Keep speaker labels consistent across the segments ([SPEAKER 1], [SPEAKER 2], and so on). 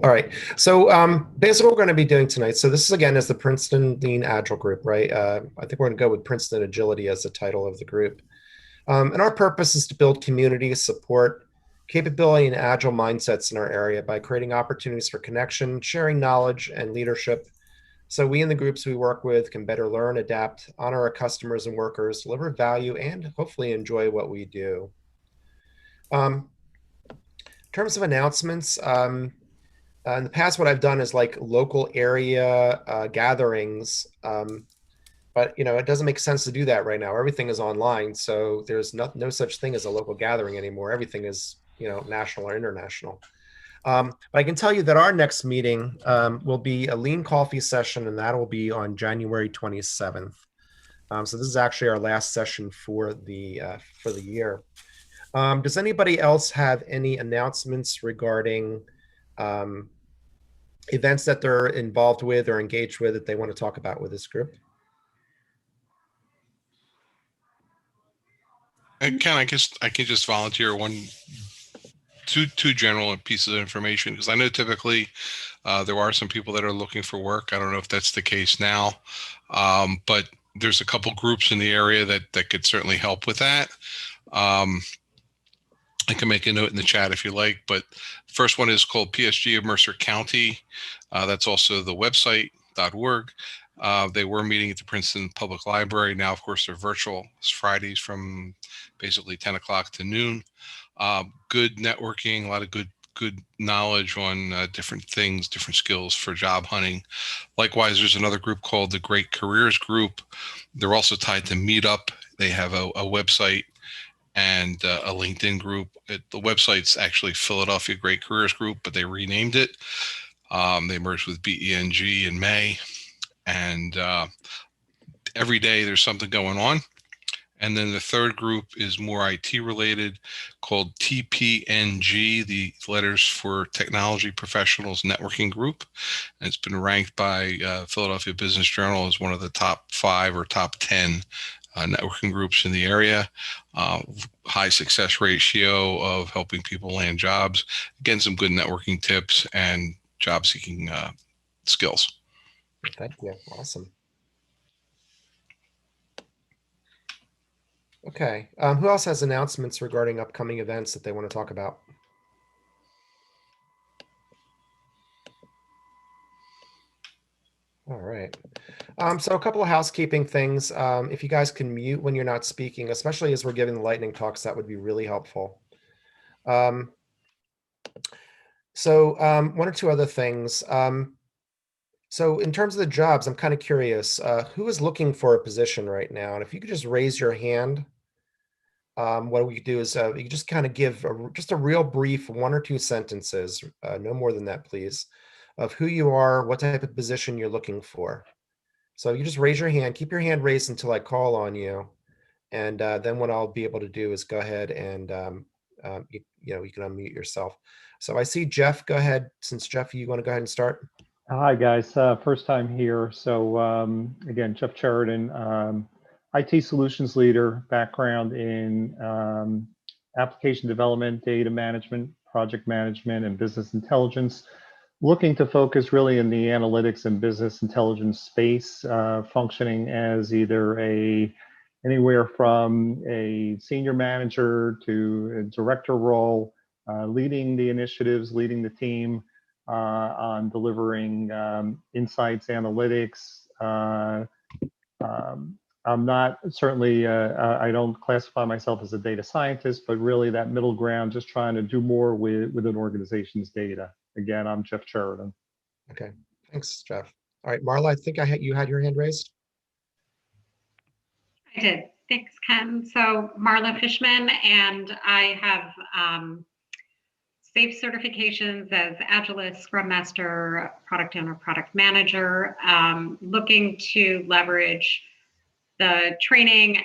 [SPEAKER 1] All right. So basically what we're going to be doing tonight, so this is again is the Princeton Lean Agile Group, right? I think we're going to go with Princeton Agility as the title of the group. And our purpose is to build community, support, capability, and agile mindsets in our area by creating opportunities for connection, sharing knowledge, and leadership. So we in the groups we work with can better learn, adapt, honor our customers and workers, deliver value, and hopefully enjoy what we do. In terms of announcements, in the past, what I've done is like local area gatherings, but it doesn't make sense to do that right now. Everything is online, so there's no such thing as a local gathering anymore. Everything is national or international. But I can tell you that our next meeting will be a lean coffee session, and that will be on January 27th. So this is actually our last session for the year. Does anybody else have any announcements regarding events that they're involved with or engaged with that they want to talk about with this group?
[SPEAKER 2] Ken, I guess I can just volunteer two general pieces of information, because I know typically there are some people that are looking for work. I don't know if that's the case now, but there's a couple groups in the area that could certainly help with that. I can make a note in the chat if you like, but the first one is called PSG of Mercer County. That's also the website.org. They were meeting at the Princeton Public Library. Now, of course, they're virtual. It's Fridays from basically 10 o'clock to noon. Good networking, a lot of good knowledge on different things, different skills for job hunting. Likewise, there's another group called the Great Careers Group. They're also tied to Meetup. They have a website and a LinkedIn group. The website's actually Philadelphia Great Careers Group, but they renamed it. They merged with BENG in May, and every day there's something going on. And then the third group is more IT related, called TPNG, the letters for Technology Professionals Networking Group. And it's been ranked by Philadelphia Business Journal as one of the top 5 or top 10 networking groups in the area. High success ratio of helping people land jobs. Again, some good networking tips and job seeking skills.
[SPEAKER 1] Thank you. Awesome. Okay. Who else has announcements regarding upcoming events that they want to talk about? All right. So a couple of housekeeping things. If you guys can mute when you're not speaking, especially as we're giving the lightning talks, that would be really helpful. So one or two other thwe So in terms of the jobs, I'm kind of curious, who is looking for a position right now? And if you could just raise your hand, what we could do is you could just kind of give just a real brief 1 or 2 sentences, no more than that, please, of who you are, what type of position you're looking for. So you just raise your hand, keep your hand raised until I call on you. And then what I'll be able to do is go ahead and you can unmute yourself. So I see Jeff, go ahead. Since Jeff, you want to go ahead and start?
[SPEAKER 3] Hi guys, first time here. So again, Jeff Sheridan, IT solutions leader, background in application development, data management, project management, and business intelligence. Looking to focus really in the analytics and business intelligence space, functioning as either anywhere from a senior manager to a director role, leading the initiatives, leading the team on delivering insights, analytics. I'm not certainly, I don't classify myself as a data scientist, but really that middle ground, just trying to do more with an organization's data. Again, I'm Jeff Sheridan.
[SPEAKER 1] Okay, thanks, Jeff. All right, Marla, I think you had your hand raised.
[SPEAKER 4] I did. Thanks, Ken. So Marla Fishman, and I have SAFe certifications as Agilist, Scrum Master, Product Owner, Product Manager, looking to leverage the training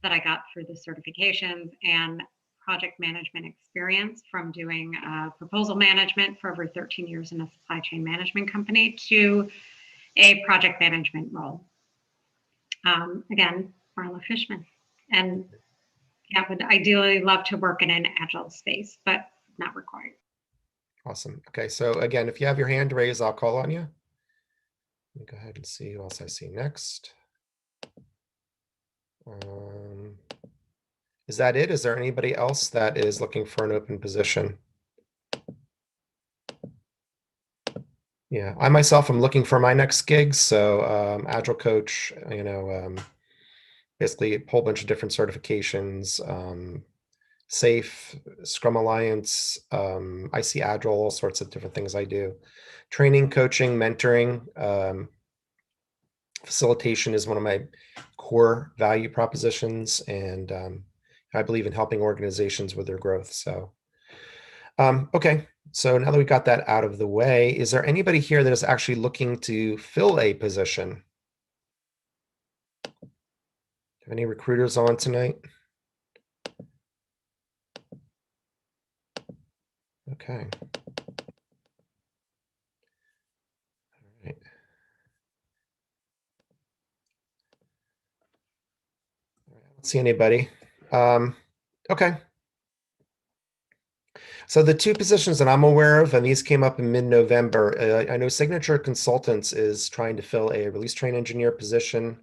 [SPEAKER 4] that I got through the certifications and project management experience from doing proposal management for over 13 years in a supply chain management company to a project management role. Again, Marla Fishman. And yeah, would ideally love to work in an agile space, but not required.
[SPEAKER 1] Awesome. Okay, so again, if you have your hand raised, I'll call on you. Let me go ahead and see who else I see next. Is that it? Is there anybody else that is looking for an open position? Yeah, I myself am looking for my next gig. So Agile coach, basically a whole bunch of different certifications, SAFe, Scrum Alliance, I see Agile, all sorts of different things I do. Training, coaching, mentoring, facilitation is one of my core value propositions, and I believe in helping organizations with their growth. So, okay, so now that we got that out of the way, is there anybody here that is actually looking to fill a position? Have any recruiters on tonight? Okay. All right. I don't see anybody. Okay. So the two positions that I'm aware of, and these came up in mid-November, I know Signature Consultants is trying to fill a release train engineer position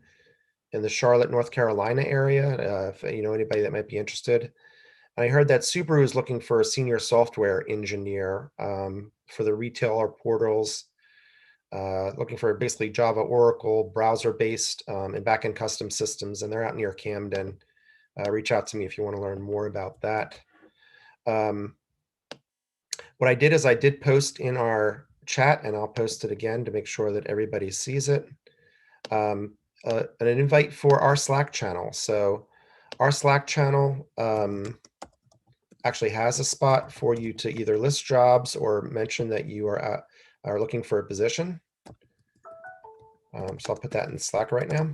[SPEAKER 1] in the Charlotte, North Carolina area, if you know anybody that might be interested. And I heard that Subaru is looking for a senior software engineer for the retailer portals, looking for basically Java, Oracle, browser-based, and backend custom systems, and they're out near Camden. Reach out to me if you want to learn more about that. What I did is I did post in our chat, and I'll post it again to make sure that everybody sees it. An invite for our Slack channel. So our Slack channel actually has a spot for you to either list jobs or mention that you are looking for a position. So I'll put that in Slack right now.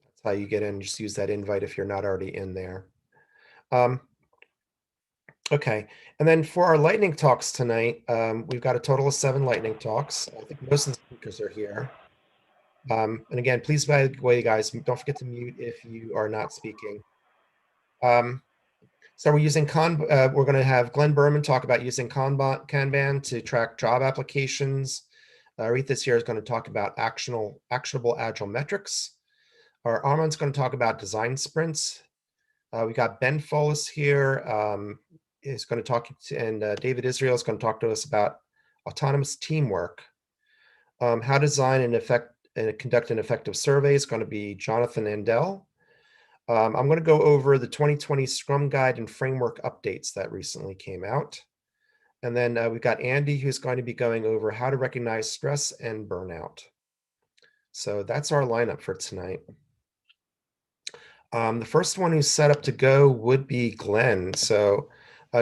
[SPEAKER 1] That's how you get in. Just use that invite if you're not already in there. Okay, and then for our lightning talks tonight, we've got a total of 7 lightning talks. I think most of the speakers are here. And again, please, by the way, guys, don't forget to mute if you are not speaking. So we're using we're going to have Glenn Berman talk about using Kanban to track job applications. Haritha here is going to talk about actionable agile metrics. Our Arman's going to talk about design sprints. We got Ben Follis here. Is going to talk, and David Israel is going to talk to us about autonomous teamwork. How to design and conduct an effective survey is going to be Jonathon Andell. I'm going to go over the 2020 Scrum Guide and Framework updates that recently came out. And then we've got Andy, who's going to be going over how to recognize stress and burnout. So that's our lineup for tonight. The first one who's set up to go would be Glenn. So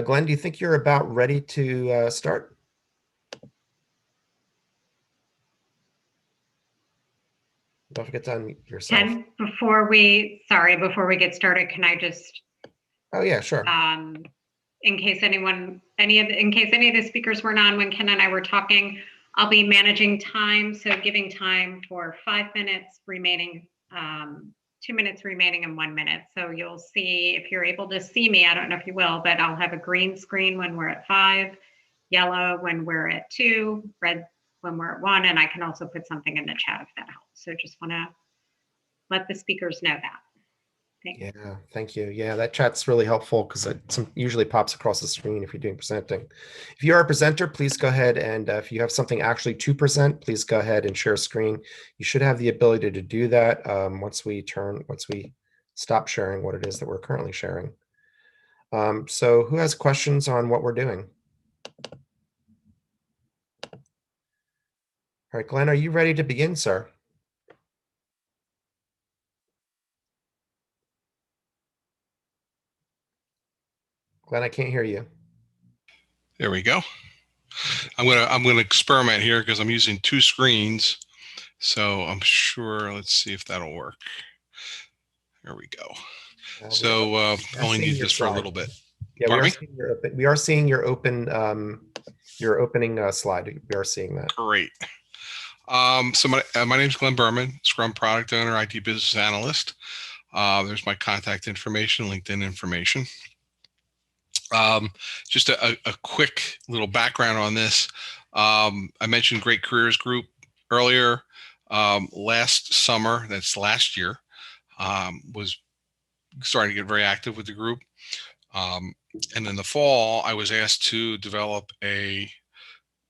[SPEAKER 1] Glenn, do you think you're about ready to start? Don't forget to unmute yourself.
[SPEAKER 4] Ken, before we get started, can I just?
[SPEAKER 1] Oh yeah, sure.
[SPEAKER 4] In case any of the speakers weren't on when Ken and I were talking, I'll be managing time, so giving time for 5 minutes remaining, 2 minutes remaining, and 1 minute. So you'll see, if you're able to see me, I don't know if you will, but I'll have a green screen when we're at 5, yellow when we're at 2, red when we're at 1, and I can also put something in the chat if that helps. So just want to let the speakers know that. Thanks.
[SPEAKER 1] Yeah, thank you. Yeah, that chat's really helpful because it usually pops across the screen if you're doing presenting. If you are a presenter, please go ahead, and if you have something actually to present, please go ahead and share screen. You should have the ability to do that once we stop sharing what it is that we're currently sharing. So who has questions on what we're doing? All right, Glenn, are you ready to begin, sir? Glenn, I can't hear you.
[SPEAKER 2] There we go. I'm gonna experiment here because I'm using 2 screens, so I'm sure. Let's see if that'll work. There we go. So only need this for a little bit.
[SPEAKER 1] Yeah, we are seeing your opening slide. We are seeing that.
[SPEAKER 2] Great. So my name is Glenn Berman, Scrum product owner, IT business analyst. There's my contact information, LinkedIn information. Just a quick little background on this. I mentioned Great Careers Group earlier. Last summer, that's last year, was starting to get very active with the group. And in the fall, I was asked to develop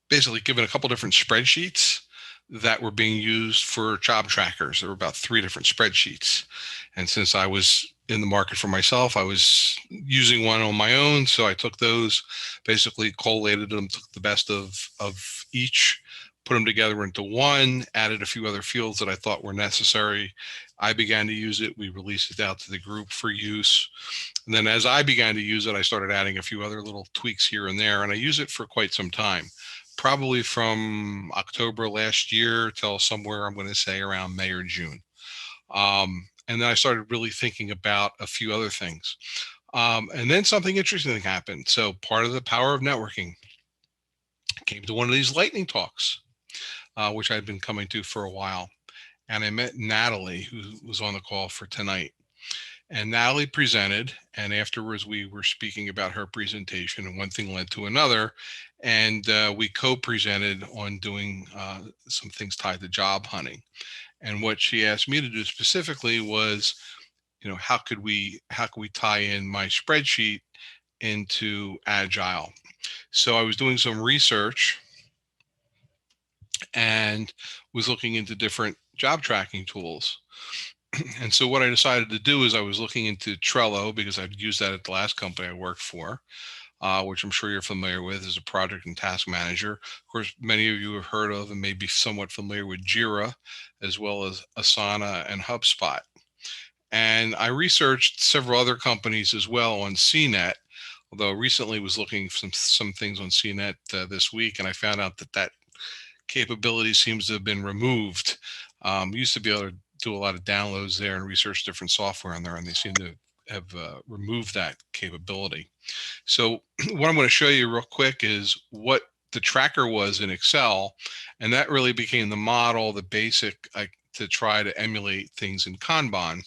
[SPEAKER 2] basically given a couple different spreadsheets that were being used for job trackers. There were about 3 different spreadsheets. And since I was in the market for myself, I was using one on my own. So I took those, basically collated them, took the best of each, put them together into one, added a few other fields that I thought were necessary. I began to use it. We released it out to the group for use. And then as I began to use it, I started adding a few other little tweaks here and there. And I use it for quite some time, probably from October last year till somewhere, I'm going to say around May or June. And then I started really thinking about a few other things. And then something interesting happened. So part of the power of networking came to one of these lightning talks, which I'd been coming to for a while. And I met Natalie, who was on the call for tonight. And Natalie presented, and afterwards we were speaking about her presentation, and one thing led to another. And we co-presented on doing some things tied to job hunting. And what she asked me to do specifically was, how could we tie in my spreadsheet into Agile? So I was doing some research and was looking into different job tracking tools. And so what I decided to do is I was looking into Trello, because I'd used that at the last company I worked for, which I'm sure you're familiar with as a project and task manager. Of course, many of you have heard of and may be somewhat familiar with Jira, as well as Asana and HubSpot. And I researched several other companies as well on CNET, although recently was looking for some things on CNET this week, and I found out that capability seems to have been removed. We used to be able to do a lot of downloads there and research different software on there, and they seem to have removed that capability. So what I'm going to show you real quick is what the tracker was in Excel, and that really became the model, the basic, to try to emulate things in Kanban.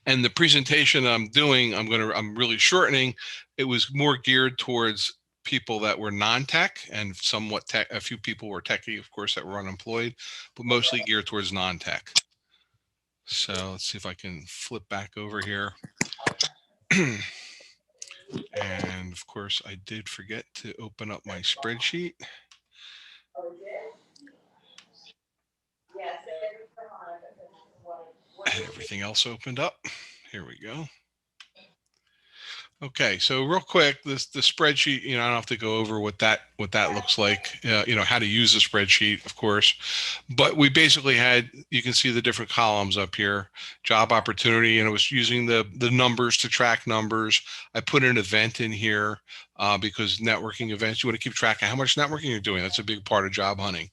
[SPEAKER 2] And the presentation I'm doing, I'm really shortening. It was more geared towards people that were non-tech and somewhat tech. A few people were techie, of course, that were unemployed, but mostly geared towards non-tech. So let's see if I can flip back over here. And of course, I did forget to open up my spreadsheet. And everything else opened up. Here we go. Okay, so real quick, the spreadsheet, I don't have to go over what that looks like, how to use the spreadsheet, of course, but we basically had, you can see the different columns up here, job opportunity, and it was using the numbers to track numbers. I put an event in here because networking events, you want to keep track of how much networking you're doing. That's a big part of job hunting.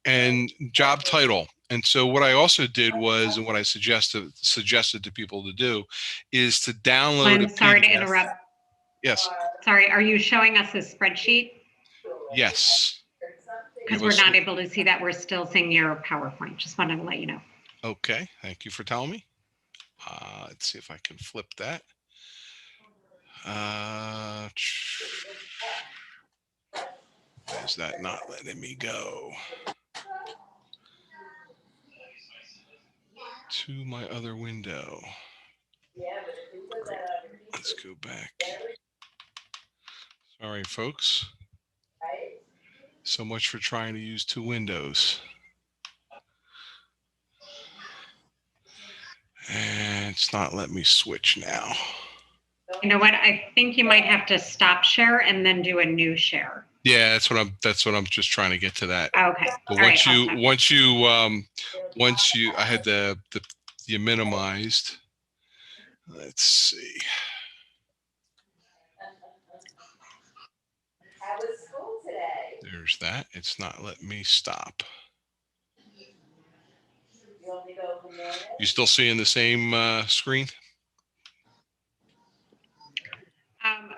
[SPEAKER 2] And job title. And so what I also did was, and what I suggested to people to do, is to download.
[SPEAKER 4] I'm sorry to interrupt.
[SPEAKER 2] Yes.
[SPEAKER 4] Sorry, are you showing us a spreadsheet?
[SPEAKER 2] Yes.
[SPEAKER 4] Because we're not able to see that. We're still seeing your PowerPoint. Just wanted to let you know.
[SPEAKER 2] Okay, thank you for telling me. Let's see if I can flip that. Is that not letting me go to my other window? Great. Let's go back. Sorry, folks. So much for trying to use 2 windows. And it's not letting me switch now.
[SPEAKER 4] You know what? I think you might have to stop share and then do a new share.
[SPEAKER 2] Yeah, that's what I'm just trying to get to that.
[SPEAKER 4] Okay.
[SPEAKER 2] But once you I had the minimized. Let's see. There's that. It's not letting me stop. You still seeing the same screen?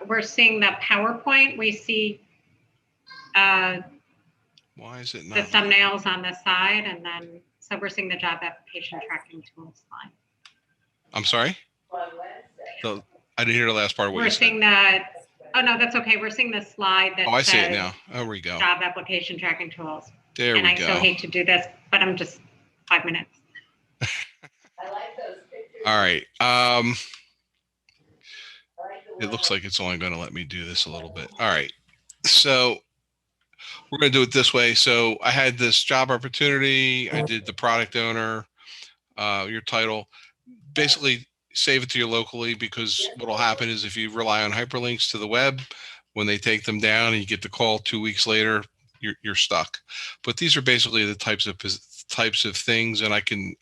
[SPEAKER 4] We're seeing the PowerPoint. We see
[SPEAKER 2] why is it not
[SPEAKER 4] the thumbnails on the side, and then so we're seeing the job application tracking tools slide.
[SPEAKER 2] I'm sorry? I didn't hear the last part of what
[SPEAKER 4] We're
[SPEAKER 2] you said.
[SPEAKER 4] seeing that. Oh no, that's okay. We're seeing the slide that
[SPEAKER 2] Oh, I see it
[SPEAKER 4] says
[SPEAKER 2] now. There we go.
[SPEAKER 4] job application tracking tools.
[SPEAKER 2] There
[SPEAKER 4] And
[SPEAKER 2] we
[SPEAKER 4] I so
[SPEAKER 2] go.
[SPEAKER 4] hate to do this, but I'm just 5 minutes.
[SPEAKER 5] I like those pictures.
[SPEAKER 2] All right. It looks like it's only going to let me do this a little bit. All right. So we're going to do it this way. So I had this job opportunity. I did the product owner, your title. Basically, save it to you locally, because what will happen is if you rely on hyperlinks to the web, when they take them down and you get the call 2 weeks later, you're stuck. But these are basically the types of things, and I can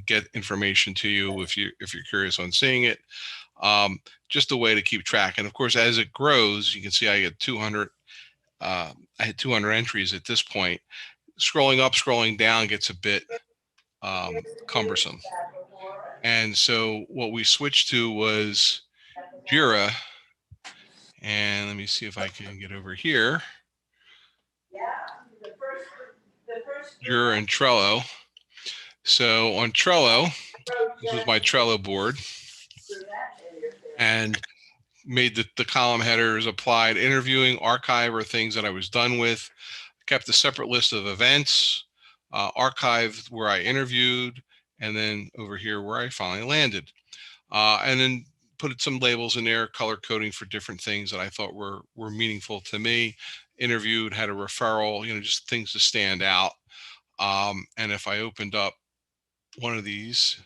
[SPEAKER 2] get information to you if you're curious on seeing it. Just a way to keep track. And of course, as it grows, you can see I get 200. I had 200 entries at this point. Scrolling up, scrolling down gets a bit cumbersome. And so what we switched to was Jira. And let me see if I can get over here. Jira and Trello. So on Trello, this was my Trello board, and made the column headers, applied interviewing, archive, or things that I was done with, kept a separate list of events, archived where I interviewed, and then over here where I finally landed. And then put some labels in there, color coding for different things that I thought were meaningful to me. Interviewed, had a referral, just things to stand out. And if I opened up one of these,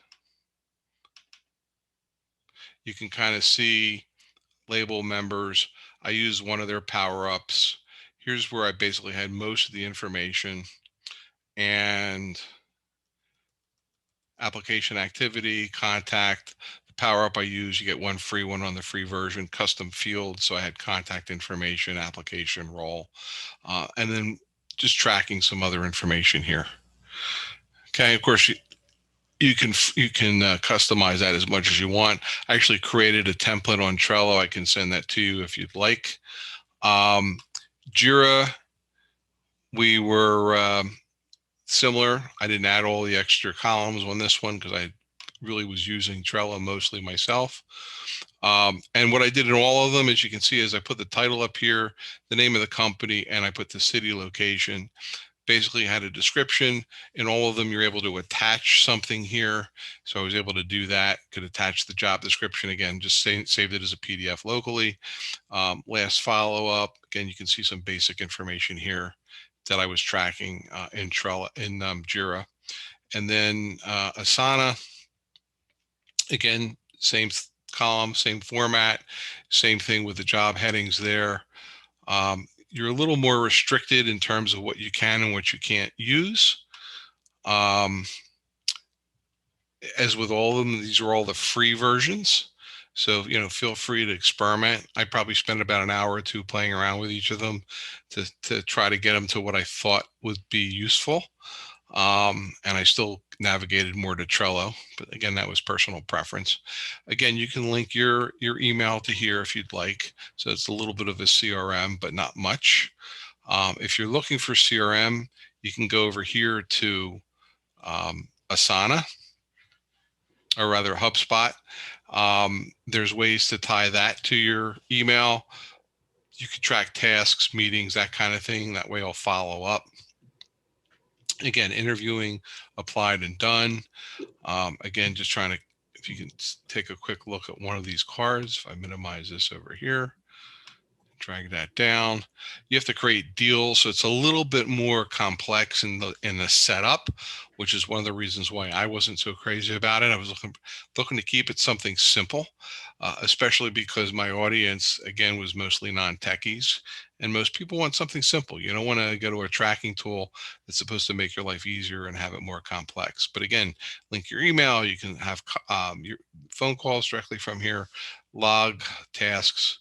[SPEAKER 2] you can kind of see label members. I used one of their power-ups. Here's where I basically had most of the information. And application activity, contact, the power-up I use, you get one free one on the free version, custom field. So I had contact information, application role, and then just tracking some other information here. Okay, of course, you can customize that as much as you want. I actually created a template on Trello. I can send that to you if you'd like. Jira, we were similar. I didn't add all the extra columns on this one because I really was using Trello mostly myself. And what I did in all of them, as you can see, is I put the title up here, the name of the company, and I put the city location. Basically had a description. In all of them, you're able to attach something here. So I was able to do that, could attach the job description again, just saved it as a PDF locally. Last follow-up, again, you can see some basic information here that I was tracking in Trello, in Jira. And then Asana, again, same column, same format, same thing with the job headings there. You're a little more restricted in terms of what you can and what you can't use. As with all of them, these are all the free versions. So, feel free to experiment. I probably spent about an hour or two playing around with each of them to try to get them to what I thought would be useful. And I still navigated more to Trello, but again, that was personal preference. Again, you can link your email to here if you'd like. So it's a little bit of a CRM, but not much. If you're looking for CRM, you can go over here to Asana, or rather HubSpot. There's ways to tie that to your email. You can track tasks, meetings, that kind of thing. That way I'll follow up. Again, interviewing, applied and done. Again, just trying to, if you can take a quick look at one of these cards, if I minimize this over here, drag that down. You have to create deals, so it's a little bit more complex in the setup, which is one of the reasons why I wasn't so crazy about it. I was looking to keep it something simple, especially because my audience, again, was mostly non-techies, and most people want something simple. You don't want to go to a tracking tool that's supposed to make your life easier and have it more complex. But again, link your email. You can have your phone calls directly from here, log tasks,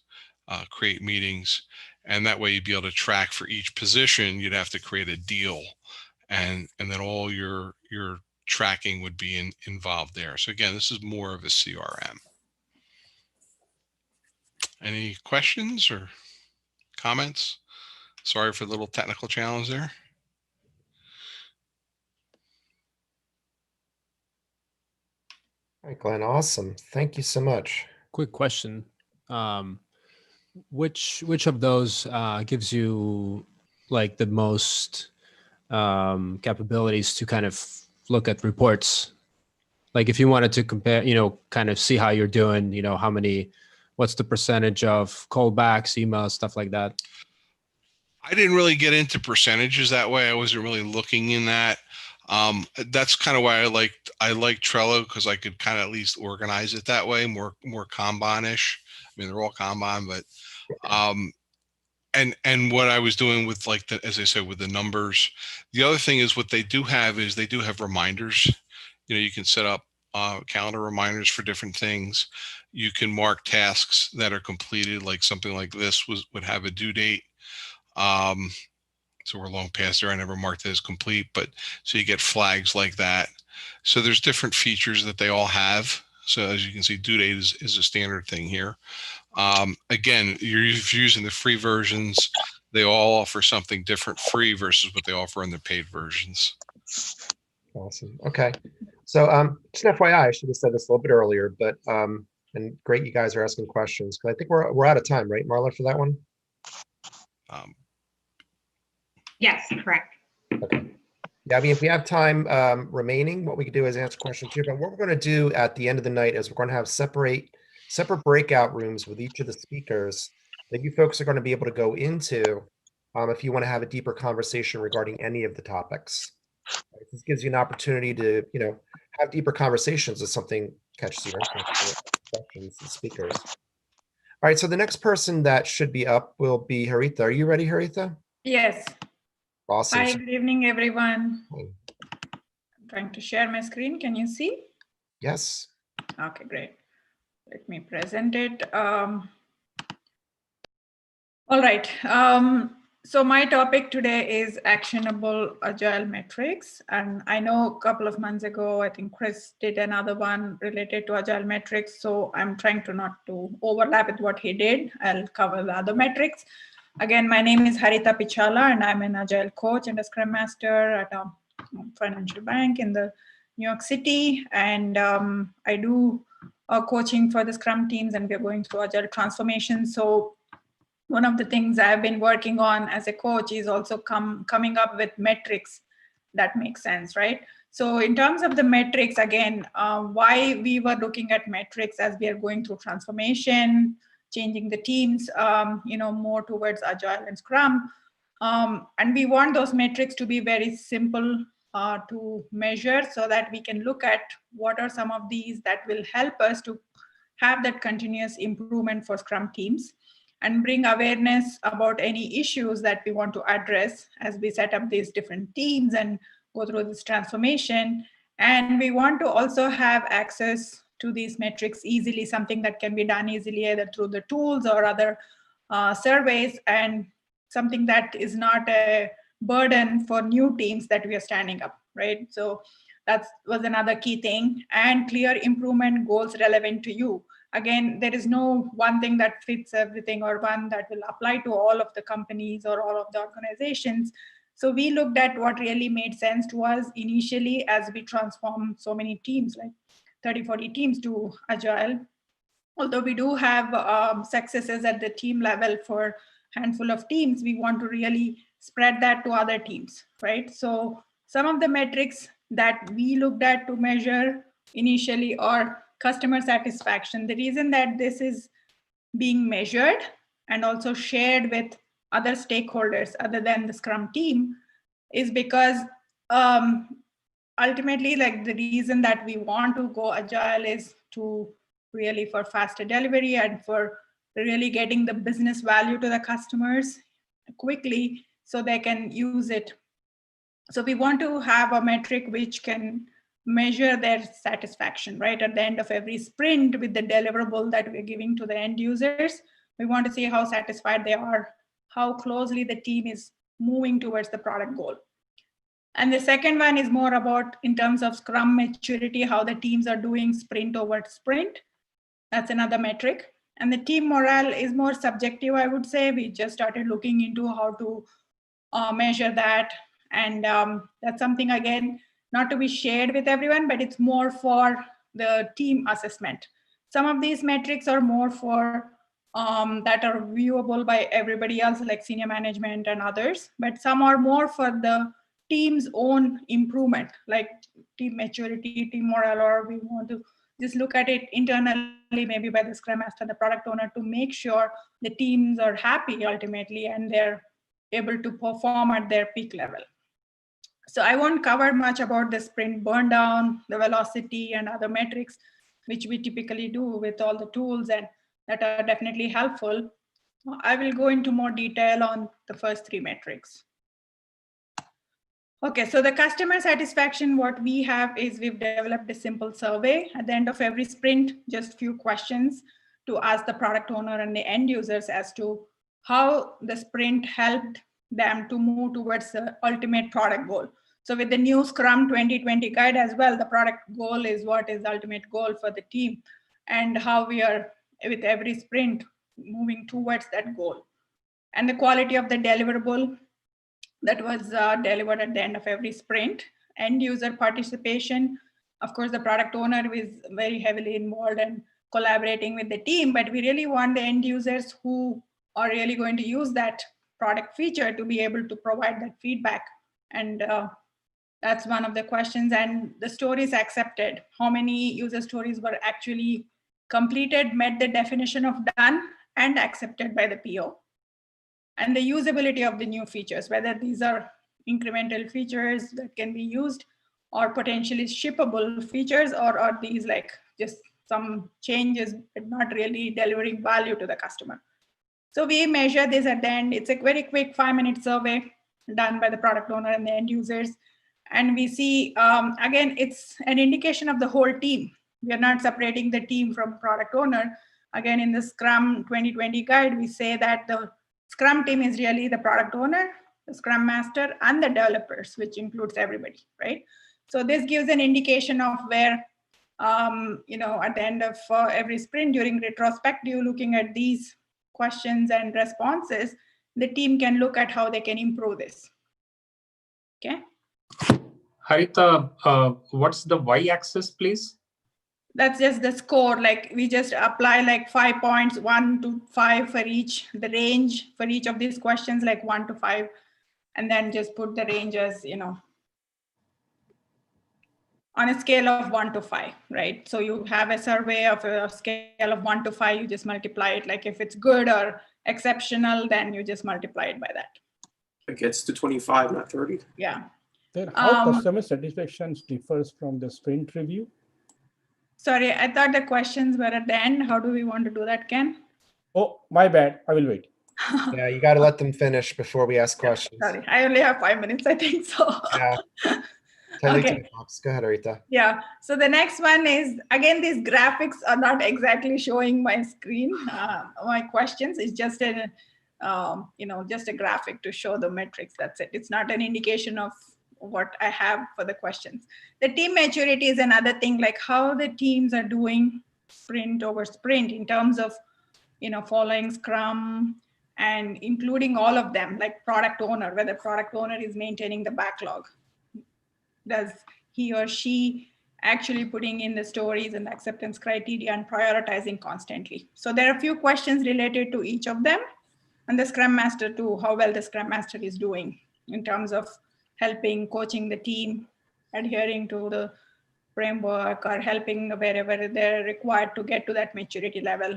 [SPEAKER 2] create meetings, and that way you'd be able to track for each position. You'd have to create a deal, and then all your tracking would be involved there. So again, this is more of a CRM. Any questions or comments? Sorry for the little technical challenge there.
[SPEAKER 1] All right, Glenn, awesome. Thank you so much.
[SPEAKER 6] Quick question. which of those gives you like the most capabilities to kind of look at reports? Like if you wanted to compare, kind of see how you're doing, what's the percentage of callbacks, emails, stuff like that?
[SPEAKER 2] I didn't really get into percentages that way. I wasn't really looking in that. That's kind of why I like Trello, because I could kind of at least organize it that way, more Kanban-ish. I mean, they're all Kanban, but and what I was doing with as I said, with the numbers. The other thing is what they do have reminders. You can set up calendar reminders for different things. You can mark tasks that are completed, like something like this would have a due date. So we're long past there. I never marked it as complete, but so you get flags like that. So there's different features that they all have. So as you can see, due date is a standard thing here. Again, you're using the free versions. They all offer something different free versus what they offer in the paid versions.
[SPEAKER 1] Awesome. Okay. So just an FYI, I should have said this a little bit earlier, but and great you guys are asking questions, because I think we're out of time, right, Marla, for that one?
[SPEAKER 4] Yes, correct.
[SPEAKER 1] Okay. Yeah, I mean, if we have time remaining, what we could do is answer questions here. But what we're going to do at the end of the night is we're going to have separate breakout rooms with each of the speakers that you folks are going to be able to go into if you want to have a deeper conversation regarding any of the topics. Right? This gives you an opportunity to, have deeper conversations if something catches your interest. Questions and speakers. All right, so the next person that should be up will be Haritha. Are you ready, Haritha?
[SPEAKER 5] Yes.
[SPEAKER 1] Awesome.
[SPEAKER 5] Hi, good evening, everyone.
[SPEAKER 1] Hi.
[SPEAKER 5] I'm trying to share my screen. Can you see?
[SPEAKER 1] Yes.
[SPEAKER 5] Okay, great. Let me present it. All right. So my topic today is actionable agile metrics. And I know a couple of months ago, I think Chris did another one related to agile metrics. So I'm trying to not to overlap with what he did. I'll cover the other metrics. Again, my name is Haritha Pichala, and I'm an agile coach and a scrum master at a financial bank in the New York City. And I do coaching for the scrum teams, and we're going through agile transformation. So one of the things I've been working on as a coach is also coming up with metrics that make sense, right? So in terms of the metrics, again, why we were looking at metrics as we are going through transformation, changing the teams, more towards agile and scrum. And we want those metrics to be very simple to measure, so that we can look at what are some of these that will help us to have that continuous improvement for scrum teams, and bring awareness about any issues that we want to address as we set up these different teams and go through this transformation. And we want to also have access to these metrics easily, something that can be done easily either through the tools or other surveys, and something that is not a burden for new teams that we are standing up, right? So that was another key thing. And clear improvement goals relevant to you. Again, there is no one thing that fits everything or one that will apply to all of the companies or all of the organizations. So we looked at what really made sense to us initially as we transform so many teams, like 30, 40 teams to Agile. Although we do have successes at the team level for a handful of teams, we want to really spread that to other teams, right? So some of the metrics that we looked at to measure initially are customer satisfaction. The reason that this is being measured and also shared with other stakeholders other than the Scrum team is because ultimately, like, the reason that we want to go agile is to really for faster delivery and for really getting the business value to the customers quickly so they can use it. So we want to have a metric which can measure their satisfaction, right? At the end of every sprint with the deliverable that we're giving to the end users, we want to see how satisfied they are, how closely the team is moving towards the product goal. And the second one is more about, in terms of Scrum maturity, how the teams are doing sprint over sprint. That's another metric. And the team morale is more subjective, I would say. We just started looking into how to measure that. And that's something, again, not to be shared with everyone, but it's more for the team assessment. Some of these metrics are more for that are viewable by everybody else, like senior management and others, but some are more for the team's own improvement, like team maturity, team morale, or we want to just look at it internally, maybe by the Scrum Master, the product owner, to make sure the teams are happy ultimately and they're able to perform at their peak level. So I won't cover much about the sprint burn down, the velocity, and other metrics, which we typically do with all the tools and that are definitely helpful. I will go into more detail on the first three metrics. Okay, so the customer satisfaction, what we have is we've developed a simple survey at the end of every sprint, just few questions to ask the product owner and the end users as to how the sprint helped them to move towards the ultimate product goal. So with the new Scrum 2020 guide as well, the product goal is what is the ultimate goal for the team and how we are with every sprint moving towards that goal. And the quality of the deliverable that was delivered at the end of every sprint, end user participation. Of course, the product owner is very heavily involved and collaborating with the team, but we really want the end users who are really going to use that product feature to be able to provide that feedback. And that's one of the questions. And the stories accepted. How many user stories were actually completed, met the definition of done, and accepted by the PO? And the usability of the new features, whether these are incremental features that can be used or potentially shippable features, or are these like just some changes but not really delivering value to the customer. So we measure this at the end. It's a very quick 5-minute survey done by the product owner and the end users. And we see, again, it's an indication of the whole team. We are not separating the team from product owner. Again, in the Scrum 2020 guide, we say that the Scrum team is really the product owner, the Scrum Master, and the developers, which includes everybody, right? So this gives an indication of where, at the end of every sprint during retrospective, looking at these questions and responses, the team can look at how they can improve this. Okay.
[SPEAKER 7] Haritha, what's the y-axis, please?
[SPEAKER 5] That's just the score. Like we just apply like 5 points, 1 to 5 for each, the range for each of these questions, like 1 to 5, and then just put the range as, on a scale of 1 to 5, right? So you have a survey of a scale of 1 to 5, you just multiply it. Like if it's good or exceptional, then you just multiply it by that.
[SPEAKER 8] It gets to 25, not 30.
[SPEAKER 5] Yeah.
[SPEAKER 9] Then how customer satisfaction differs from the sprint review?
[SPEAKER 5] Sorry, I thought the questions were at the end. How do we want to do that, Ken?
[SPEAKER 9] Oh, my bad. I will wait.
[SPEAKER 1] Yeah, you got to let them finish before we ask questions.
[SPEAKER 5] Sorry, I only have 5 minutes, I think so.
[SPEAKER 1] Yeah.
[SPEAKER 5] Okay.
[SPEAKER 1] Go ahead, Haritha.
[SPEAKER 5] Yeah. So the next one is, again, these graphics are not exactly showing my screen, my questions. It's just a, just a graphic to show the metrics. That's it. It's not an indication of what I have for the questions. The team maturity is another thing, like how the teams are doing sprint over sprint in terms of, following Scrum and including all of them, like product owner, whether product owner is maintaining the backlog. Does he or she actually putting in the stories and acceptance criteria and prioritizing constantly? So there are a few questions related to each of them, and the Scrum Master too, how well the Scrum Master is doing in terms of helping, coaching the team, adhering to the framework, or helping wherever they're required to get to that maturity level.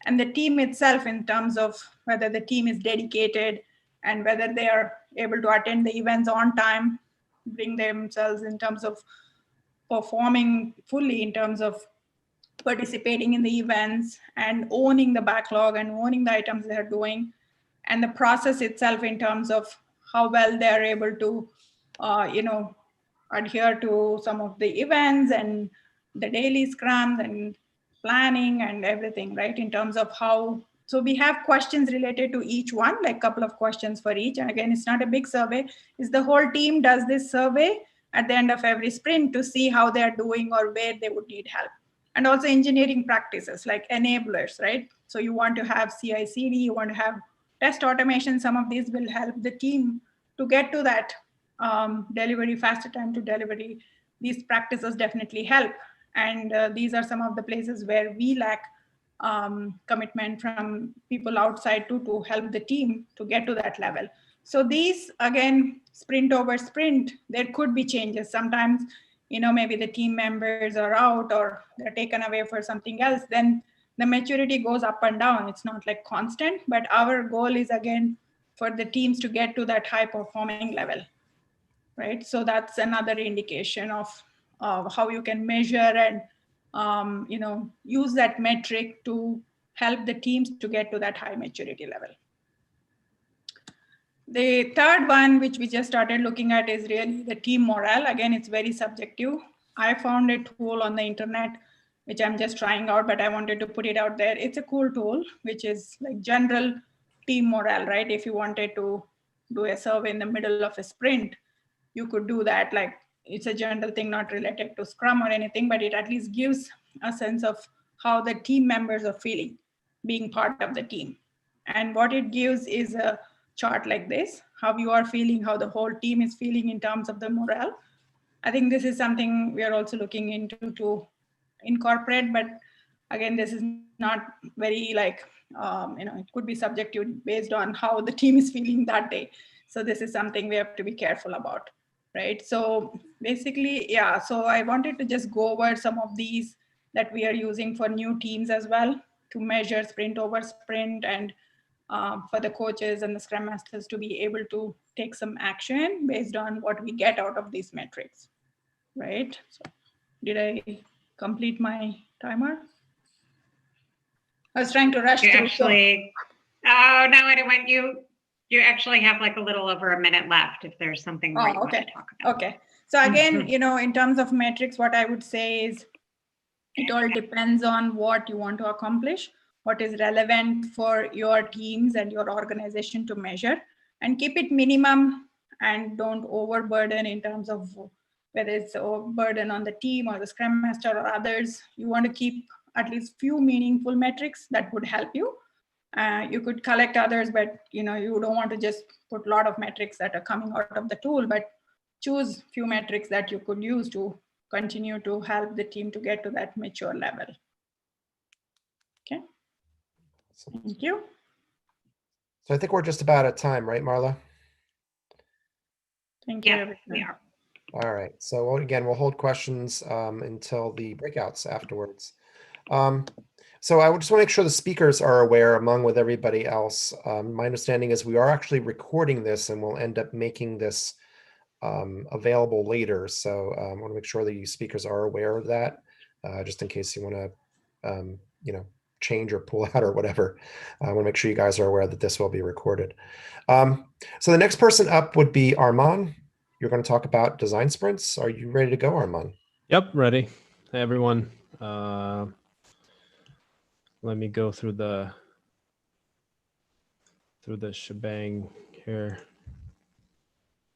[SPEAKER 5] And the team itself in terms of whether the team is dedicated and whether they are able to attend the events on time, bring themselves in terms of performing fully in terms of participating in the events and owning the backlog and owning the items they're doing, and the process itself in terms of how well they're able to, adhere to some of the events and the daily scrums and planning and everything, right? In terms of how, so we have questions related to each one, like a couple of questions for each. And again, it's not a big survey. It's the whole team does this survey at the end of every sprint to see how they're doing or where they would need help. And also engineering practices like enablers, right? So you want to have CI/CD, you want to have test automation. Some of these will help the team to get to that delivery, faster time to delivery. These practices definitely help. And these are some of the places where we lack commitment from people outside to help the team to get to that level. So these, again, sprint over sprint, there could be changes. Sometimes, maybe the team members are out or they're taken away for something else, then the maturity goes up and down. It's not like constant, but our goal is, again, for the teams to get to that high performing level, right? So that's another indication of how you can measure and use that metric to help the teams to get to that high maturity level. The third one, which we just started looking at, is really the team morale. Again, it's very subjective. I found a tool on the internet, which I'm just trying out, but I wanted to put it out there. It's a cool tool, which is like general team morale, right? If you wanted to do a survey in the middle of a sprint, you could do that. Like, it's a general thing, not related to Scrum or anything, but it at least gives a sense of how the team members are feeling being part of the team. And what it gives is a chart like this, how you are feeling, how the whole team is feeling in terms of the morale. I think this is something we are also looking into to incorporate, but again, this is not very like, it could be subjective based on how the team is feeling that day. So this is something we have to be careful about, right? So basically, yeah, so I wanted to just go over some of these that we are using for new teams as well to measure sprint over sprint, and for the coaches and the Scrum Masters to be able to take some action based on what we get out of these metrics, right? So did I complete my timer? I was trying to rush through.
[SPEAKER 4] Actually, oh no, I didn't. You actually have like a little over a minute left if there's something more you want to talk about.
[SPEAKER 5] Okay. So again, in terms of metrics, what I would say is it all depends on what you want to accomplish, what is relevant for your teams and your organization to measure, and keep it minimum and don't overburden in terms of whether it's a burden on the team or the Scrum Master or others. You want to keep at least few meaningful metrics that would help you. You could collect others, but you don't want to just put a lot of metrics that are coming out of the tool, but choose few metrics that you could use to continue to help the team to get to that mature level. Okay. Thank you.
[SPEAKER 1] So I think we're just about at time, right, Marla?
[SPEAKER 5] Thank you.
[SPEAKER 4] Yeah, we are.
[SPEAKER 1] All right. So again, we'll hold questions until the breakouts afterwards. So I would just want to make sure the speakers are aware, along with everybody else. My understanding is we are actually recording this and we'll end up making this available later. So I want to make sure that you speakers are aware of that, just in case you want to, change or pull out or whatever. I want to make sure you guys are aware that this will be recorded. So the next person up would be Arman. You're going to talk about design sprints. Are you ready to go, Arman?
[SPEAKER 6] Yep, ready. Hey, everyone. Let me go through the shebang here.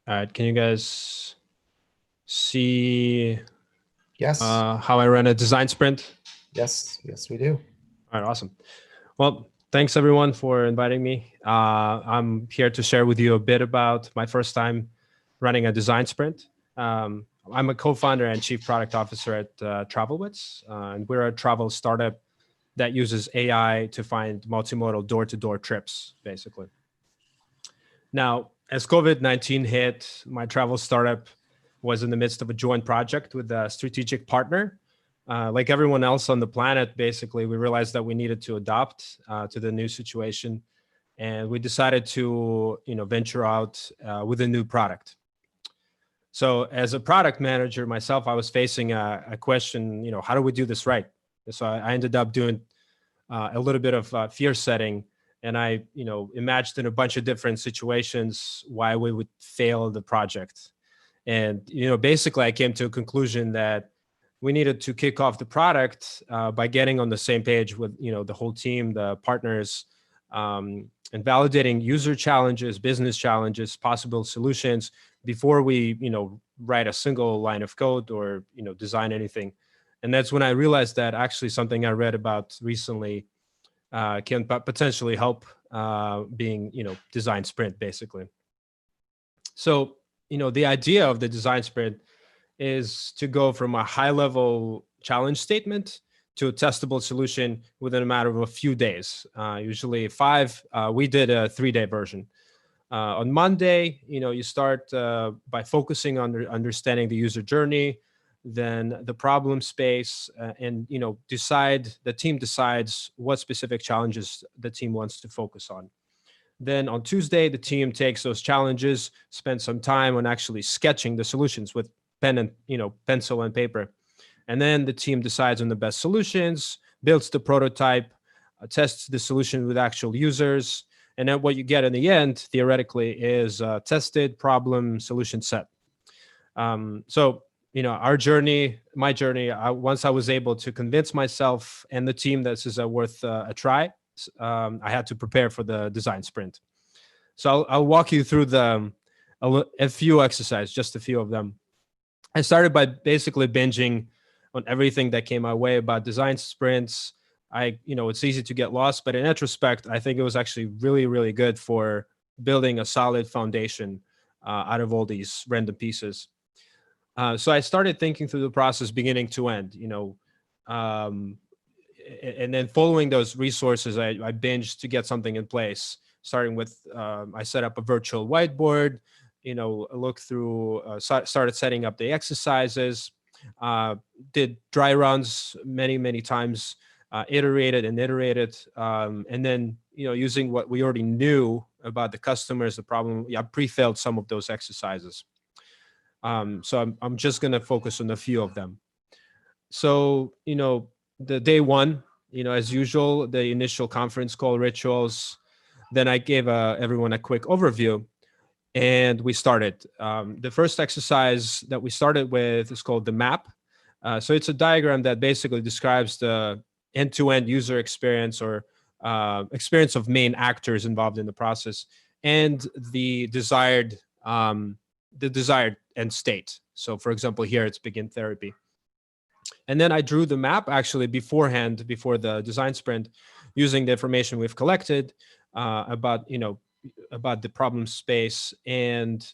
[SPEAKER 6] All right, can you guys see
[SPEAKER 1] Yes.
[SPEAKER 6] how I run a design sprint?
[SPEAKER 1] Yes, we do.
[SPEAKER 6] All right, awesome. Well, thanks everyone for inviting me. I'm here to share with you a bit about my first time running a design sprint. I'm a co-founder and chief product officer at Travelwits, and we're a travel startup that uses AI to find multimodal door-to-door trips, basically. Now, as COVID-19 hit, my travel startup was in the midst of a joint project with a strategic partner. Like everyone else on the planet, basically, we realized that we needed to adapt to the new situation. And we decided to, venture out with a new product. So as a product manager myself, I was facing a question, how do we do this right? So I ended up doing a little bit of fear setting. And I, imagined a bunch of different situations why we would fail the project. And, basically I came to a conclusion that we needed to kick off the product by getting on the same page with, the whole team, the partners, and validating user challenges, business challenges, possible solutions before we, write a single line of code or, design anything. And that's when I realized that actually something I read about recently can potentially help being, design sprint, basically. So, the idea of the design sprint is to go from a high-level challenge statement to a testable solution within a matter of a few days, usually 5. We did a 3-day version. On Monday, you start by focusing on understanding the user journey, then the problem space, and the team decides what specific challenges the team wants to focus on. Then on Tuesday, the team takes those challenges, spends some time on actually sketching the solutions with pencil and paper. And then the team decides on the best solutions, builds the prototype, tests the solution with actual users. And then what you get in the end, theoretically, is a tested problem solution set. So, our journey, my journey, once I was able to convince myself and the team that this is worth a try, I had to prepare for the design sprint. So I'll walk you through a few exercises, just a few of them. I started by basically binging on everything that came my way about design sprints. It's easy to get lost, but in retrospect, I think it was actually really, really good for building a solid foundation out of all these random pieces. So I started thinking through the process beginning to end, and then following those resources, I binged to get something in place, starting with, I set up a virtual whiteboard, looked through, started setting up the exercises, did dry runs many, many times, iterated, and then, using what we already knew about the customers, the problem, I pre-filled some of those exercises. So I'm just going to focus on a few of them. So, the day one, as usual, the initial conference call rituals. Then I gave everyone a quick overview, and we started. The first exercise that we started with is called the map. So it's a diagram that basically describes the end-to-end user experience or experience of main actors involved in the process and the desired end state. So, for example, here it's begin therapy. And then I drew the map actually beforehand, before the design sprint, using the information we've collected about the problem space. And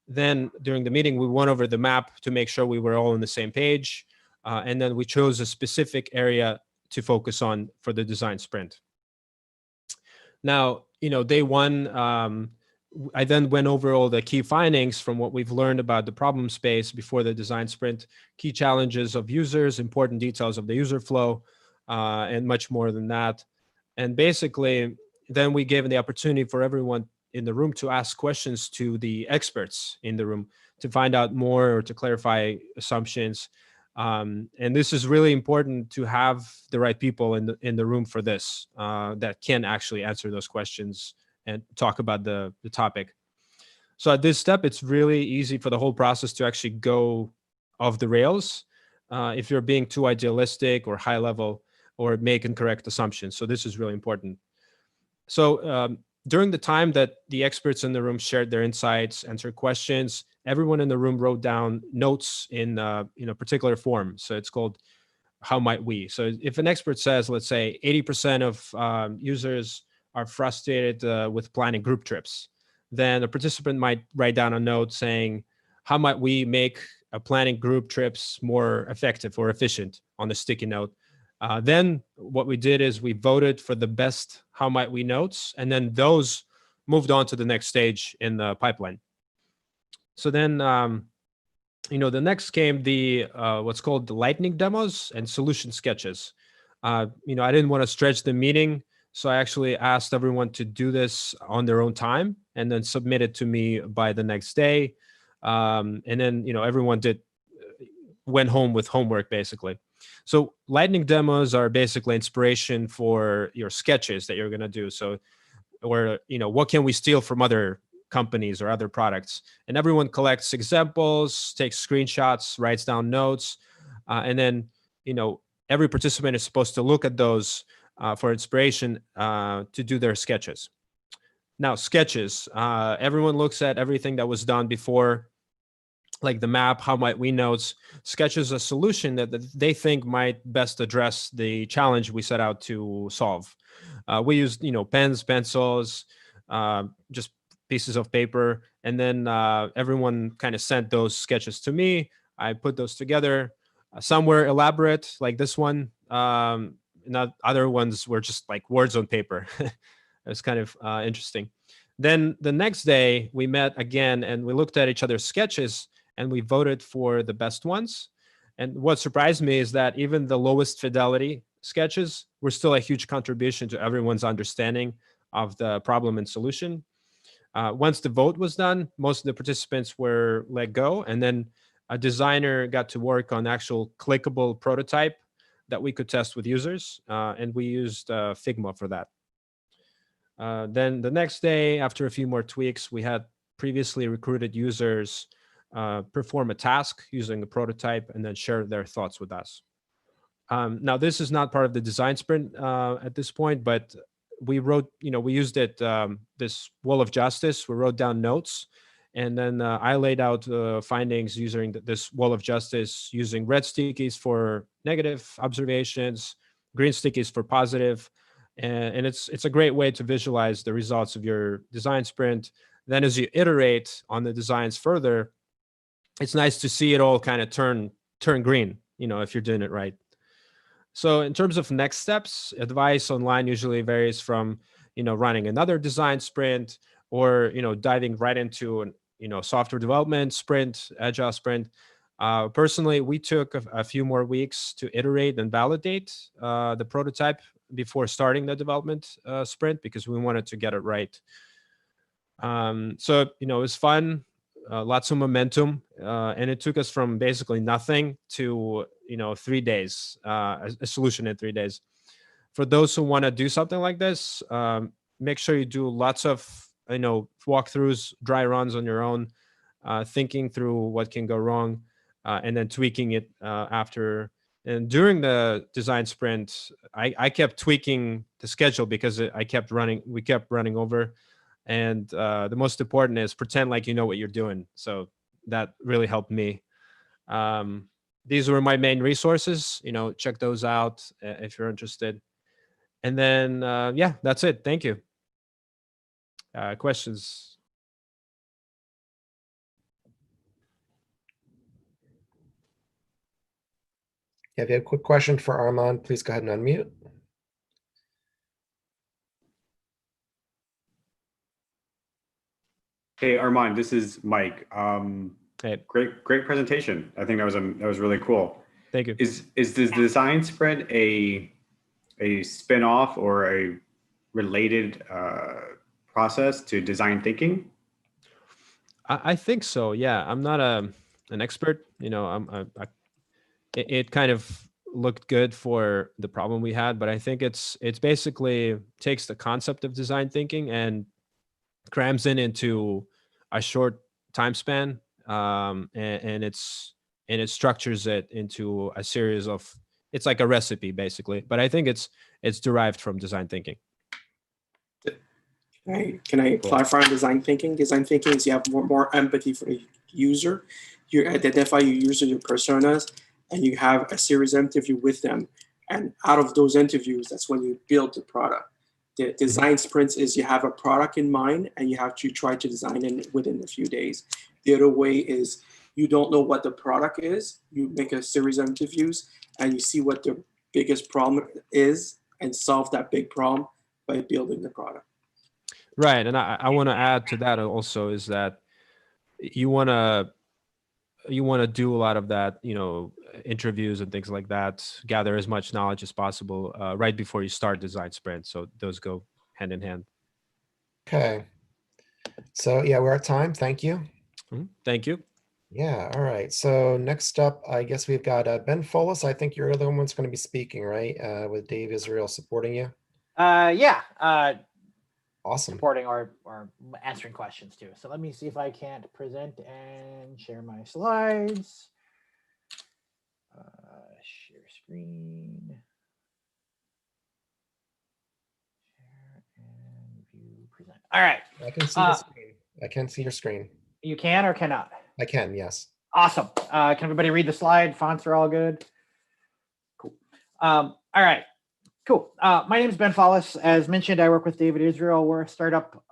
[SPEAKER 6] then during the meeting, we went over the map to make sure we were all on the same page. And then we chose a specific area to focus on for the design sprint. Now, day one, I then went over all the key findings from what we've learned about the problem space before the design sprint, key challenges of users, important details of the user flow, and much more than that. And basically, then we gave the opportunity for everyone in the room to ask questions to the experts in the room to find out more or to clarify assumptions. And this is really important to have the right people in the room for this that can actually answer those questions and talk about the topic. So at this step, it's really easy for the whole process to actually go off the rails if you're being too idealistic or high level or make incorrect assumptions. So this is really important. So during the time that the experts in the room shared their insights, answered questions, everyone in the room wrote down notes in a particular form. So it's called how might we. So if an expert says, let's say 80% of users are frustrated with planning group trips, then a participant might write down a note saying, how might we make planning group trips more effective or efficient on the sticky note? Then what we did is we voted for the best how might we notes, and then those moved on to the next stage in the pipeline. So then, the next came the what's called the lightning demos and solution sketches. I didn't want to stretch the meeting, so I actually asked everyone to do this on their own time and then submit it to me by the next day. And then, everyone went home with homework basically. So lightning demos are basically inspiration for your sketches that you're going to do. So, or, what can we steal from other companies or other products? And everyone collects examples, takes screenshots, writes down notes. And then, every participant is supposed to look at those for inspiration to do their sketches. Now, sketches, everyone looks at everything that was done before, like the map, how might we notes, sketches a solution that they think might best address the challenge we set out to solve. We used, pens, pencils, just pieces of paper, and then everyone kind of sent those sketches to me. I put those together. Some were elaborate, like this one, Not other ones were just like words on paper. It was kind of interesting. Then the next day we met again and we looked at each other's sketches and we voted for the best ones. And what surprised me is that even the lowest fidelity sketches were still a huge contribution to everyone's understanding of the problem and solution. Once the vote was done, most of the participants were let go, and then a designer got to work on actual clickable prototype that we could test with users, and we used Figma for that. Then the next day, after a few more tweaks, we had previously recruited users perform a task using a prototype and then share their thoughts with us. Now, this is not part of the design sprint at this point, but we wrote, we used it, this wall of justice. We wrote down notes, and then I laid out findings using this wall of justice, using red stickies for negative observations, green stickies for positive. And it's a great way to visualize the results of your design sprint. Then as you iterate on the designs further, it's nice to see it all kind of turn green, if you're doing it right. So in terms of next steps, advice online usually varies from, running another design sprint or, diving right into an, software development sprint, agile sprint. Personally, we took a few more weeks to iterate and validate the prototype before starting the development sprint because we wanted to get it right. So, it was fun, lots of momentum, and it took us from basically nothing to, 3 days, a solution in 3 days. For those who want to do something like this, make sure you do lots of, walkthroughs, dry runs on your own, thinking through what can go wrong, and then tweaking it after. And during the design sprint, I kept tweaking the schedule because we kept running over. And the most important is pretend like you know what you're doing. So that really helped me. These were my main resources. Check those out if you're interested. And then, yeah, that's it. Thank you. Questions?
[SPEAKER 1] Yeah, if you have a quick question for Arman, please go ahead and unmute.
[SPEAKER 10] Hey, Arman, this is Mike.
[SPEAKER 6] Hey.
[SPEAKER 10] Great presentation. I think that was really cool.
[SPEAKER 6] Thank you.
[SPEAKER 10] Is the design sprint a spin-off or a related process to design thinking?
[SPEAKER 6] I think so. Yeah, I'm not an expert. It kind of looked good for the problem we had, but I think it's basically takes the concept of design thinking and crams into a short time span, and it structures it into a series of. It's like a recipe basically, but I think it's derived from design thinking.
[SPEAKER 8] Can I clarify on design thinking? Design thinking is you have more empathy for the user. You identify your user, your personas, and you have a series of interview with them. And out of those interviews, that's when you build the product. The design sprints is you have a product in mind and you have to try to design it within a few days. The other way is you don't know what the product is. You make a series of interviews and you see what the biggest problem is and solve that big problem by building the product.
[SPEAKER 6] Right, and I want to add to that also is that you want to do a lot of that, interviews and things like that, gather as much knowledge as possible right before you start design sprint. So those go hand in hand.
[SPEAKER 1] Okay. So yeah, we're at time. Thank you.
[SPEAKER 6] Thank you.
[SPEAKER 1] Yeah. All right. So next up, I guess we've got Ben Follis. I think you're the one that's going to be speaking, right? With Dave Israel supporting you.
[SPEAKER 11] Yeah.
[SPEAKER 1] Awesome.
[SPEAKER 11] Supporting or answering questions too. So let me see if I can't present and share my slides. Share screen. Share and view present. All right.
[SPEAKER 1] I can see the screen. I can see your screen.
[SPEAKER 11] You can or cannot?
[SPEAKER 1] I can, yes.
[SPEAKER 11] Awesome. Can everybody read the slide? Fonts are all good. Cool. All right. Cool. My name is Ben Follis. As mentioned, I work with David Israel. We're a startup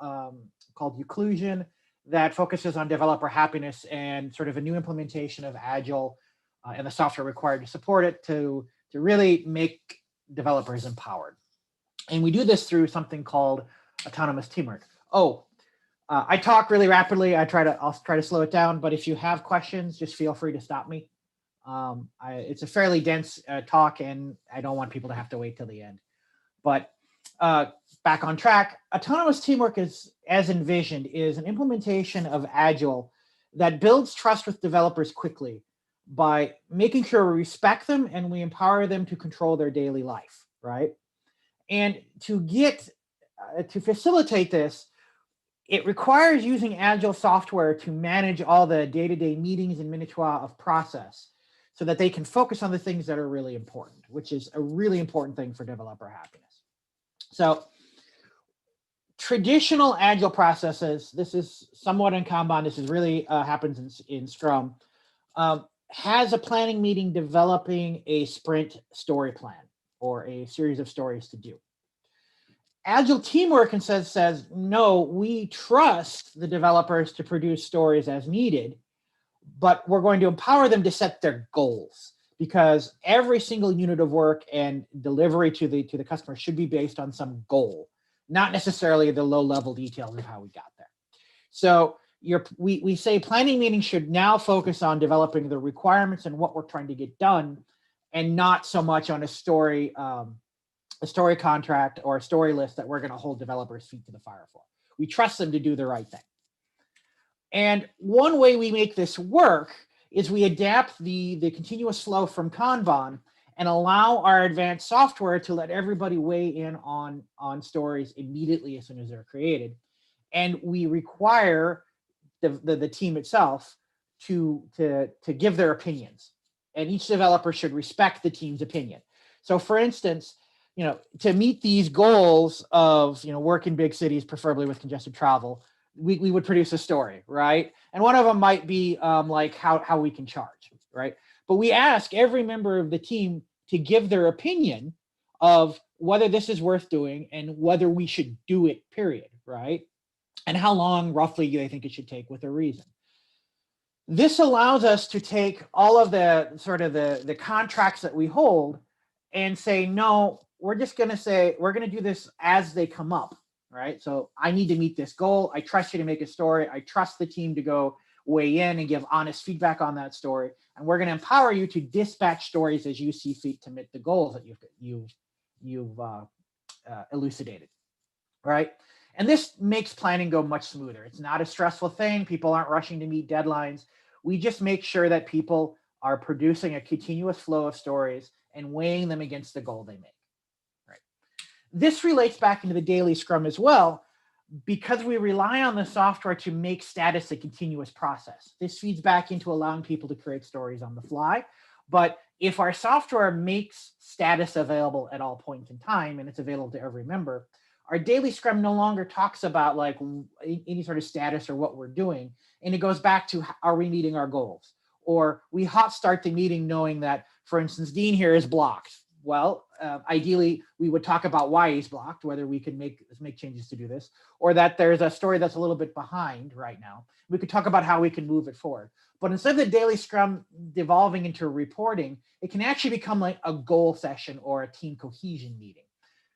[SPEAKER 11] called Uclusion that focuses on developer happiness and sort of a new implementation of Agile and the software required to support it to to really make developers empowered. And we do this through something called autonomous teamwork. I talk really rapidly. I'll try to slow it down, but if you have questions, just feel free to stop me. It's a fairly dense talk, and I don't want people to have to wait till the end. But back on track, autonomous teamwork is, as envisioned, is an implementation of Agile that builds trust with developers quickly by making sure we respect them and we empower them to control their daily life, right? And to facilitate this, it requires using Agile software to manage all the day-to-day meetings and minutiae of process so that they can focus on the things that are really important, which is a really important thing for developer happiness. So traditional Agile processes, this is somewhat in Kanban, this is really happens in Scrum, has a planning meeting developing a sprint story plan or a series of stories to do. Agile teamwork instead says, no, we trust the developers to produce stories as needed, but we're going to empower them to set their goals, because every single unit of work and delivery to the customer should be based on some goal, not necessarily the low-level details of how we got there. So we say planning meetings should now focus on developing the requirements and what we're trying to get done, and not so much on a story contract or a story list that we're going to hold developers' feet to the fire for. We trust them to do the right thing. And one way we make this work is we adapt the continuous flow from Kanban and allow our advanced software to let everybody weigh in on stories immediately as soon as they're created. And we require the team itself to give their opinions. And each developer should respect the team's opinion. So for instance, to meet these goals of, work in big cities, preferably with congested travel, we would produce a story, right? And one of them might be like how we can charge, right? But we ask every member of the team to give their opinion of whether this is worth doing and whether we should do it, period, right? And how long roughly they think it should take with a reason. This allows us to take all of the contracts that we hold and say, no, we're just going to say, we're going to do this as they come up, right? So I need to meet this goal. I trust you to make a story. I trust the team to go weigh in and give honest feedback on that story. And we're going to empower you to dispatch stories as you see fit to meet the goals that you've elucidated, right? And this makes planning go much smoother. It's not a stressful thing. People aren't rushing to meet deadlines. We just make sure that people are producing a continuous flow of stories and weighing them against the goal they make. This relates back into the daily Scrum as well, because we rely on the software to make status a continuous process. This feeds back into allowing people to create stories on the fly. But if our software makes status available at all points in time, and it's available to every member, our daily Scrum no longer talks about like any sort of status or what we're doing. And it goes back to, are we meeting our goals? Or we hot start the meeting knowing that, for instance, Dean here is blocked. Well, ideally, we would talk about why he's blocked, whether we can make changes to do this, or that there's a story that's a little bit behind right now. We could talk about how we can move it forward. But instead of the daily Scrum devolving into reporting, it can actually become like a goal session or a team cohesion meeting,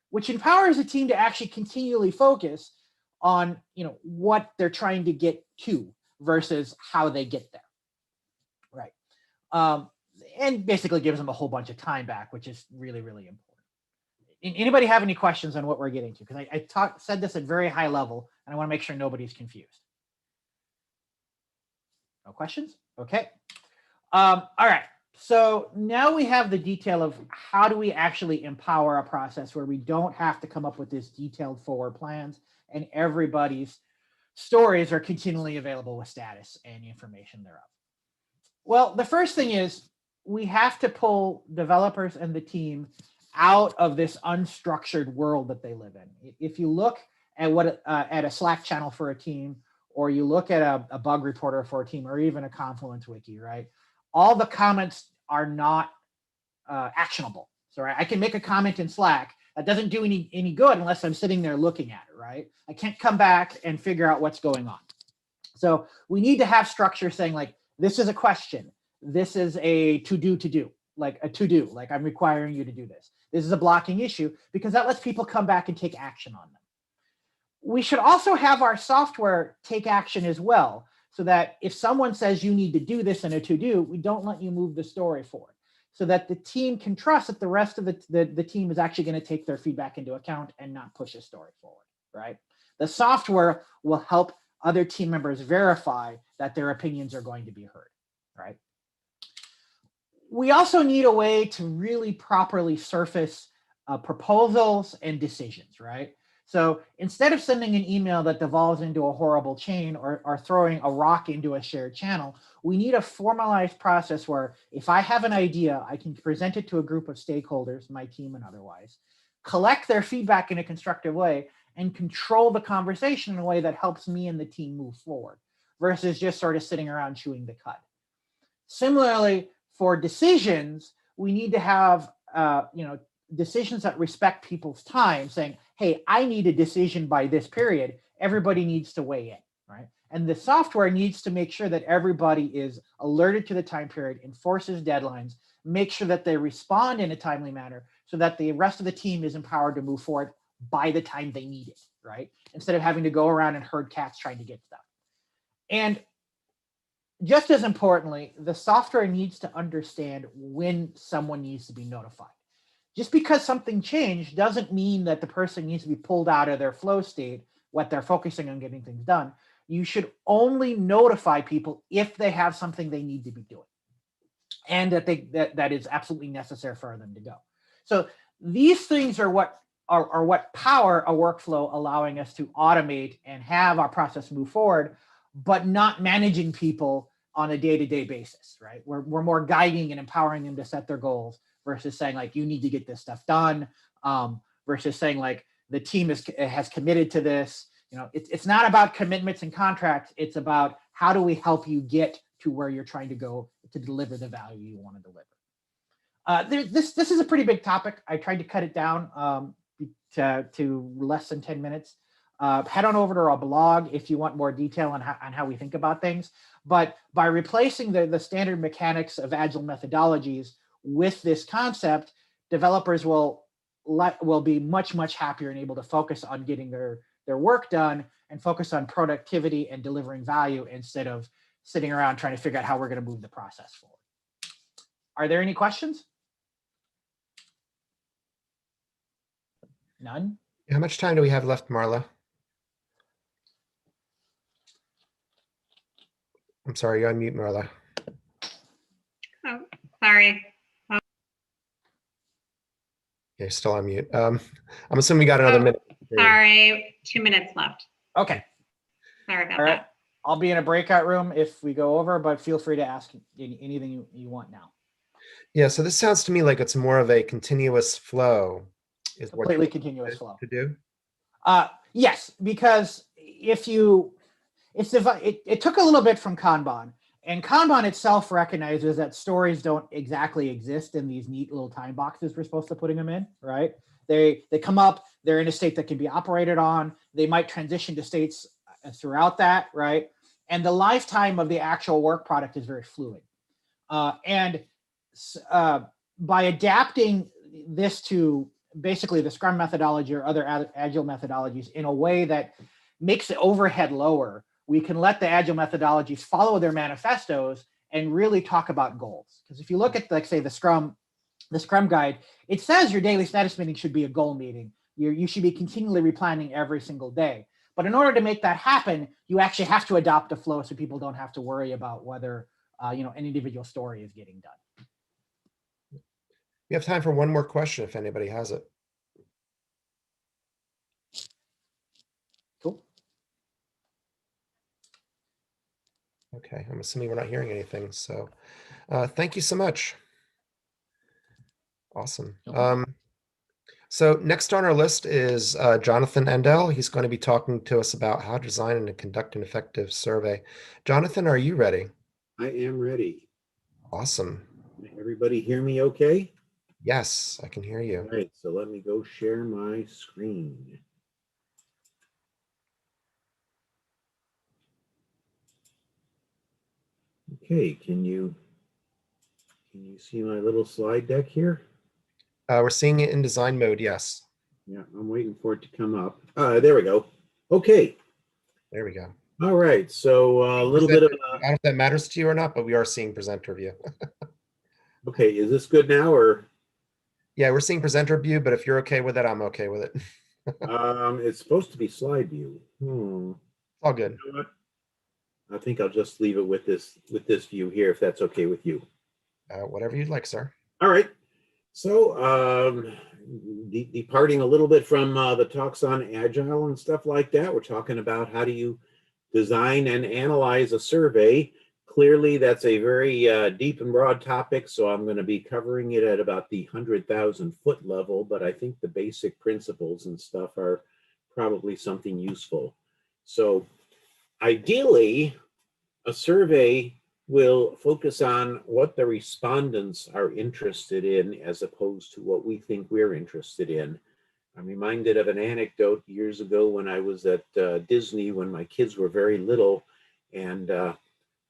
[SPEAKER 11] which empowers the team to actually continually focus on what they're trying to get to versus how they get there, right? And basically gives them a whole bunch of time back, which is really, really important. Anybody have any questions on what we're getting to? Because I said this at very high level, and I want to make sure nobody's confused. No questions? Okay. All right. So now we have the detail of how do we actually empower a process where we don't have to come up with this detailed forward plans, and everybody's stories are continually available with status and information thereof. Well, the first thing is, we have to pull developers and the team out of this unstructured world that they live in. If you look at at a Slack channel for a team, or you look at a bug reporter for a team, or even a Confluence wiki, right? All the comments are not actionable. So right, I can make a comment in Slack that doesn't do any good unless I'm sitting there looking at it, right? I can't come back and figure out what's going on. So we need to have structure saying like, this is a question. This is a to do, like a to-do, like I'm requiring you to do this. This is a blocking issue because that lets people come back and take action on them. We should also have our software take action as well, so that if someone says you need to do this in a to-do, we don't let you move the story forward, so that the team can trust that the rest of the team is actually going to take their feedback into account and not push a story forward, right? The software will help other team members verify that their opinions are going to be heard, right? We also need a way to really properly surface proposals and decisions, right? So instead of sending an email that devolves into a horrible chain or throwing a rock into a shared channel, we need a formalized process where if I have an idea, I can present it to a group of stakeholders, my team and otherwise, collect their feedback in a constructive way, and control the conversation in a way that helps me and the team move forward versus just sort of sitting around chewing the cud. Similarly, for decisions, we need to have decisions that respect people's time, saying, hey, I need a decision by this period. Everybody needs to weigh in, right? And the software needs to make sure that everybody is alerted to the time period, enforces deadlines, make sure that they respond in a timely manner so that the rest of the team is empowered to move forward by the time they need it, right? Instead of having to go around and herd cats trying to get stuff. And just as importantly, the software needs to understand when someone needs to be notified. Just because something changed doesn't mean that the person needs to be pulled out of their flow state, what they're focusing on getting things done. You should only notify people if they have something they need to be doing and that is absolutely necessary for them to go. So these things are what power a workflow, allowing us to automate and have our process move forward, but not managing people on a day-to-day basis, right? We're more guiding and empowering them to set their goals versus saying like, you need to get this stuff done, versus saying like, the team has committed to this. It's not about commitments and contracts. It's about how do we help you get to where you're trying to go to deliver the value you want to deliver. This is a pretty big topic. I tried to cut it down to less than 10 minutes. Head on over to our blog if you want more detail on how we think about things. But by replacing the standard mechanics of Agile methodologies with this concept, developers will be much happier and able to focus on getting their work done and focus on productivity and delivering value instead of sitting around trying to figure out how we're going to move the process forward. Are there any questions? None?
[SPEAKER 1] How much time do we have left, Marla? I'm sorry, you're on mute, Marla.
[SPEAKER 4] Oh, sorry.
[SPEAKER 1] You're still on mute. I'm assuming we got another minute.
[SPEAKER 4] Sorry, 2 minutes left.
[SPEAKER 11] Okay.
[SPEAKER 4] Sorry about
[SPEAKER 11] All right.
[SPEAKER 4] that.
[SPEAKER 11] I'll be in a breakout room if we go over, but feel free to ask anything you want now.
[SPEAKER 1] Yeah, so this sounds to me like it's more of a continuous flow. Is
[SPEAKER 11] Completely
[SPEAKER 1] what
[SPEAKER 11] continuous flow.
[SPEAKER 1] to do?
[SPEAKER 11] Yes, because it took a little bit from Kanban, and Kanban itself recognizes that stories don't exactly exist in these neat little time boxes we're supposed to putting them in, right? They come up, they're in a state that can be operated on. They might transition to states throughout that, right? And the lifetime of the actual work product is very fluid. And by adapting this to basically the Scrum methodology or other Agile methodologies in a way that makes the overhead lower, we can let the Agile methodologies follow their manifestos and really talk about goals. Because if you look at, like, say, the Scrum guide, it says your daily status meeting should be a goal meeting. You should be continually replanning every single day. But in order to make that happen, you actually have to adopt a flow so people don't have to worry about whether an individual story is getting done.
[SPEAKER 1] We have time for one more question if anybody has it.
[SPEAKER 11] Cool.
[SPEAKER 1] Okay, I'm assuming we're not hearing anything. So thank you so much. Awesome. So next on our list is Jonathon Andell. He's going to be talking to us about how to design and conduct an effective survey. Jonathon, are you ready?
[SPEAKER 12] I am ready.
[SPEAKER 1] Awesome.
[SPEAKER 12] Everybody hear me okay?
[SPEAKER 1] Yes, I can hear you.
[SPEAKER 12] All right, so let me go share my screen. Okay, can you Can you see my little slide deck here?
[SPEAKER 1] We're seeing it in design mode, yes.
[SPEAKER 12] Yeah, I'm waiting for it to come up. There we go. Okay.
[SPEAKER 1] There we go.
[SPEAKER 12] All right. So a little bit of.
[SPEAKER 1] I don't know if that matters to you or not, but we are seeing presenter view.
[SPEAKER 12] Okay, is this good now or?
[SPEAKER 1] Yeah, we're seeing presenter view, but if you're okay with it, I'm okay with it.
[SPEAKER 12] It's supposed to be slide view.
[SPEAKER 1] It's all good.
[SPEAKER 12] You know what? I think I'll just leave it with this view here, if that's okay with you.
[SPEAKER 1] Whatever you'd like, sir.
[SPEAKER 12] All right. So departing a little bit from the talks on Agile and stuff like that, we're talking about how do you design and analyze a survey. Clearly, that's a very deep and broad topic, so I'm going to be covering it at about the 100,000-foot level, but I think the basic principles and stuff are probably something useful. So ideally, a survey will focus on what the respondents are interested in as opposed to what we think we're interested in. I'm reminded of an anecdote years ago when I was at Disney when my kids were very little, and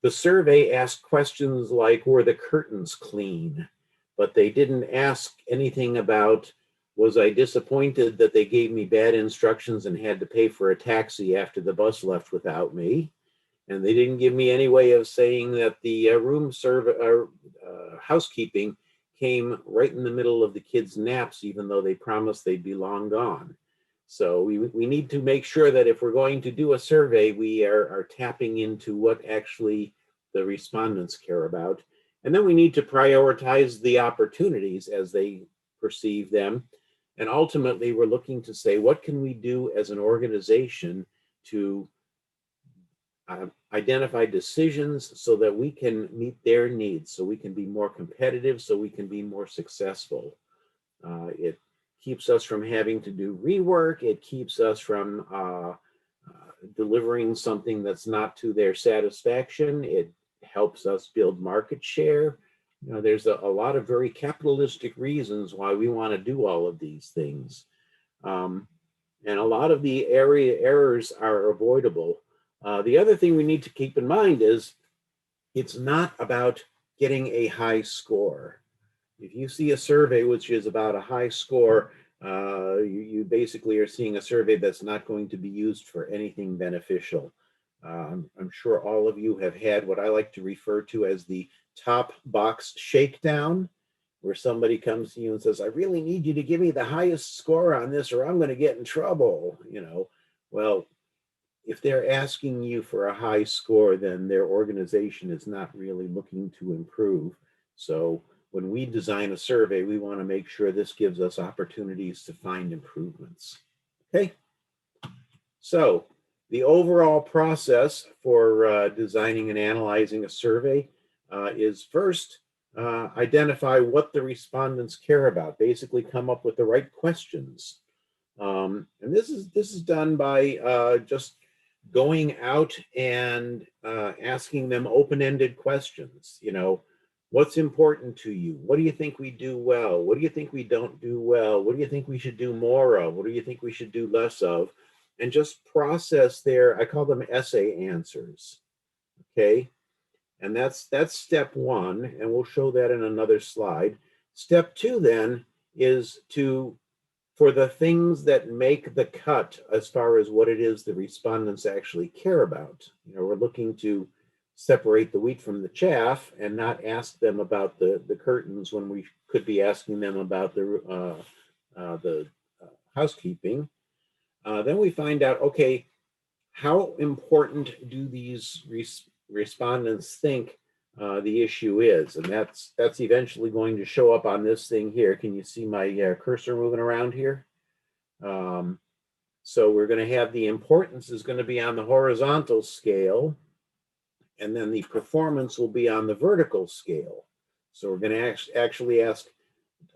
[SPEAKER 12] the survey asked questions like, were the curtains clean? But they didn't ask anything about, was I disappointed that they gave me bad instructions and had to pay for a taxi after the bus left without me? And they didn't give me any way of saying that the housekeeping came right in the middle of the kids' naps, even though they promised they'd be long gone. So we need to make sure that if we're going to do a survey, we are tapping into what actually the respondents care about. And then we need to prioritize the opportunities as they perceive them. And ultimately, we're looking to say, what can we do as an organization to identify decisions so that we can meet their needs, so we can be more competitive, so we can be more successful. It keeps us from having to do rework. It keeps us from delivering something that's not to their satisfaction. It helps us build market share. You know, there's a lot of very capitalistic reasons why we want to do all of these things. And a lot of the errors are avoidable. The other thing we need to keep in mind is it's not about getting a high score. If you see a survey which is about a high score, you basically are seeing a survey that's not going to be used for anything beneficial. I'm sure all of you have had what I like to refer to as the top box shakedown, where somebody comes to you and says, I really need you to give me the highest score on this or I'm going to get in trouble. You know, well, if they're asking you for a high score, then their organization is not really looking to improve. So when we design a survey, we want to make sure this gives us opportunities to find improvements. Okay. So the overall process for designing and analyzing a survey is first, identify what the respondents care about, basically come up with the right questions. And this is done by just going out and asking them open-ended questions. You know, what's important to you? What do you think we do well? What do you think we don't do well? What do you think we should do more of? What do you think we should do less of? And just process I call them essay answers, okay? And that's step one, and we'll show that in another slide. Step two then is for the things that make the cut as far as what it is the respondents actually care about. You know, we're looking to separate the wheat from the chaff and not ask them about the curtains when we could be asking them about the housekeeping. Then we find out, okay, how important do these respondents think the issue is? And that's eventually going to show up on this thing here. Can you see my cursor moving around here? So we're going to have the importance is going to be on the horizontal scale, and then the performance will be on the vertical scale. So we're going to actually ask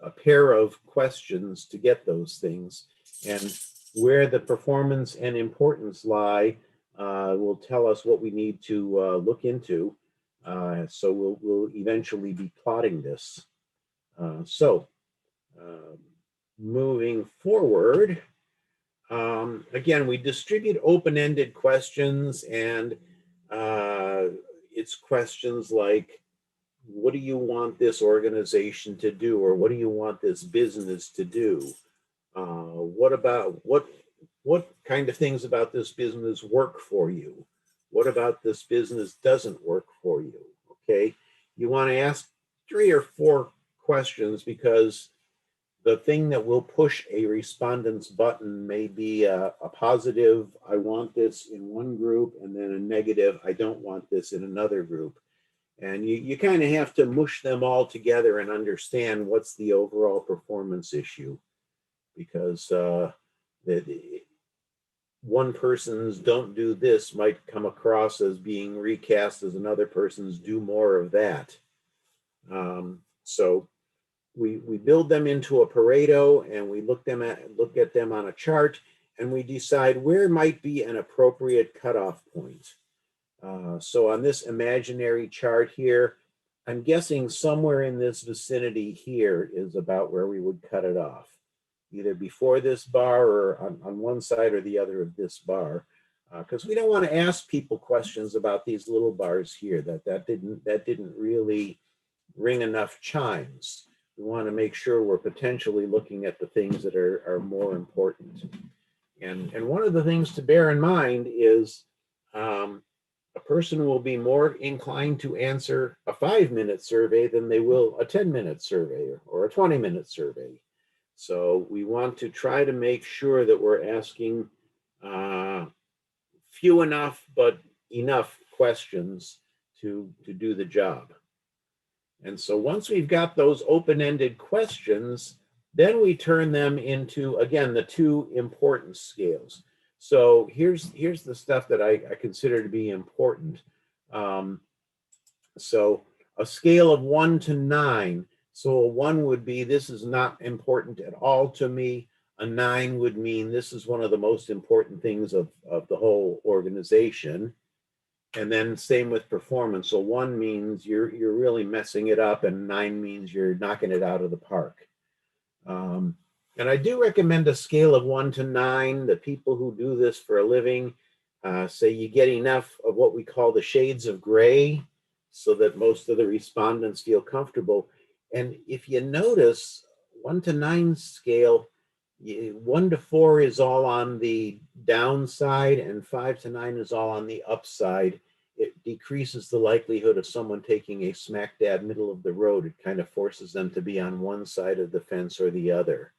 [SPEAKER 12] a pair of questions to get those things. And where the performance and importance lie will tell us what we need to look into. So we'll eventually be plotting this. Moving forward, again, we distribute open-ended questions, and it's questions like, what do you want this organization to do, or what do you want this business to do? What kind of things about this business work for you? What about this business doesn't work for you? Okay, you want to ask 3 or 4 questions, because the thing that will push a respondent's button may be a positive, I want this in one group, and then a negative, I don't want this in another group. And you kind of have to mush them all together and understand what's the overall performance issue, because one person's don't do this might come across as being recast as another person's do more of that. So we build them into a Pareto, and we look at them on a chart, and we decide where might be an appropriate cutoff point. So on this imaginary chart here, I'm guessing somewhere in this vicinity here is about where we would cut it off, either before this bar or on one side or the other of this bar, because we don't want to ask people questions about these little bars here. That didn't really ring enough chimes. We want to make sure we're potentially looking at the things that are more important. And one of the things to bear in mind is a person will be more inclined to answer a 5-minute survey than they will a 10-minute survey or a 20-minute survey. So we want to try to make sure that we're asking few enough but enough questions to do the job. And so once we've got those open-ended questions, then we turn them into, again, the 2 importance scales. So here's the stuff that I consider to be important. So a scale of 1 to 9. So a 1 would be, this is not important at all to me. A 9 would mean this is one of the most important things of the whole organization. And then same with performance. So 1 means you're really messing it up, and 9 means you're knocking it out of the park. And I do recommend a scale of 1 to 9. The people who do this for a living say you get enough of what we call the shades of gray so that most of the respondents feel comfortable. And if you notice, 1 to 9 scale, 1 to 4 is all on the downside, and 5 to 9 is all on the upside. It decreases the likelihood of someone taking a smack dab middle of the road. It kind of forces them to be on one side of the fence or the other.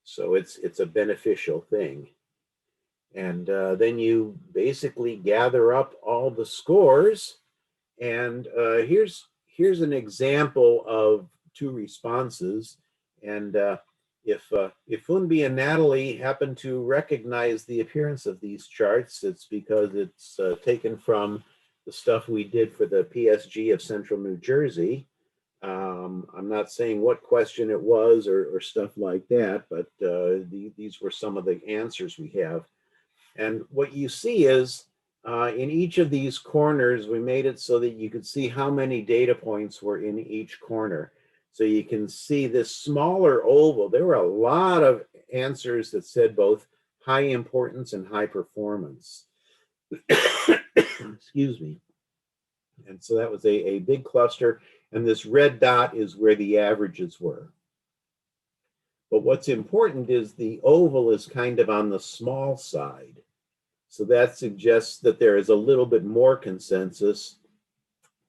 [SPEAKER 12] So it's a beneficial thing. And then you basically gather up all the scores. And here's an example of 2 responses. And if Funbi and Natalie happen to recognize the appearance of these charts, it's because it's taken from the stuff we did for the PSG of Central New Jersey. I'm not saying what question it was or stuff like that, but these were some of the answers we have. And what you see is in each of these corners, we made it so that you could see how many data points were in each corner. So you can see this smaller oval. There were a lot of answers that said both high importance and high performance. Excuse me. And so that was a big cluster. And this red dot is where the averages were. But what's important is the oval is kind of on the small side. So that suggests that there is a little bit more consensus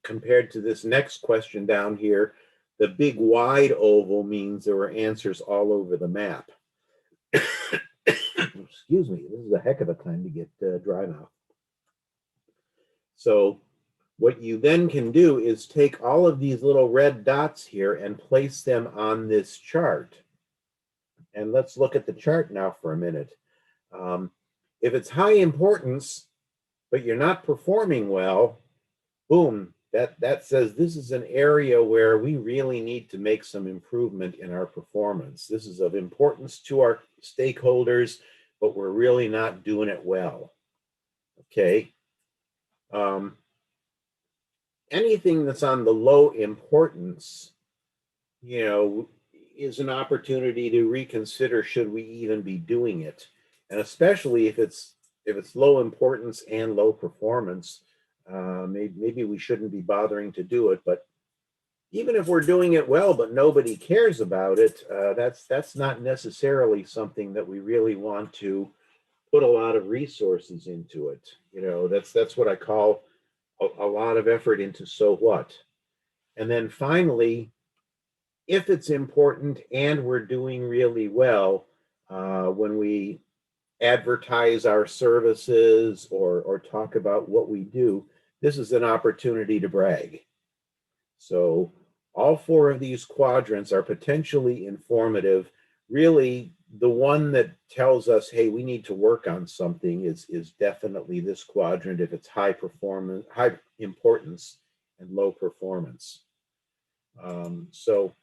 [SPEAKER 12] compared to this next question down here. The big wide oval means there were answers all over the map. Excuse me, this is a heck of a time to get dry mouth. So what you then can do is take all of these little red dots here and place them on this chart. And let's look at the chart now for a minute. If it's high importance, but you're not performing well, boom, that says this is an area where we really need to make some improvement in our performance. This is of importance to our stakeholders, but we're really not doing it well. Okay. Anything that's on the low importance, is an opportunity to reconsider, should we even be doing it? And especially if it's low importance and low performance, maybe we shouldn't be bothering to do it. But even if we're doing it well, but nobody cares about it, that's not necessarily something that we really want to put a lot of resources into it. You know, that's what I call a lot of effort into so what. And then finally, if it's important and we're doing really well, when we advertise our services or talk about what we do, this is an opportunity to brag. So all four of these quadrants are potentially informative. Really, the one that tells us, hey, we need to work on something is definitely this quadrant if it's high performance, high importance, and low performance. So,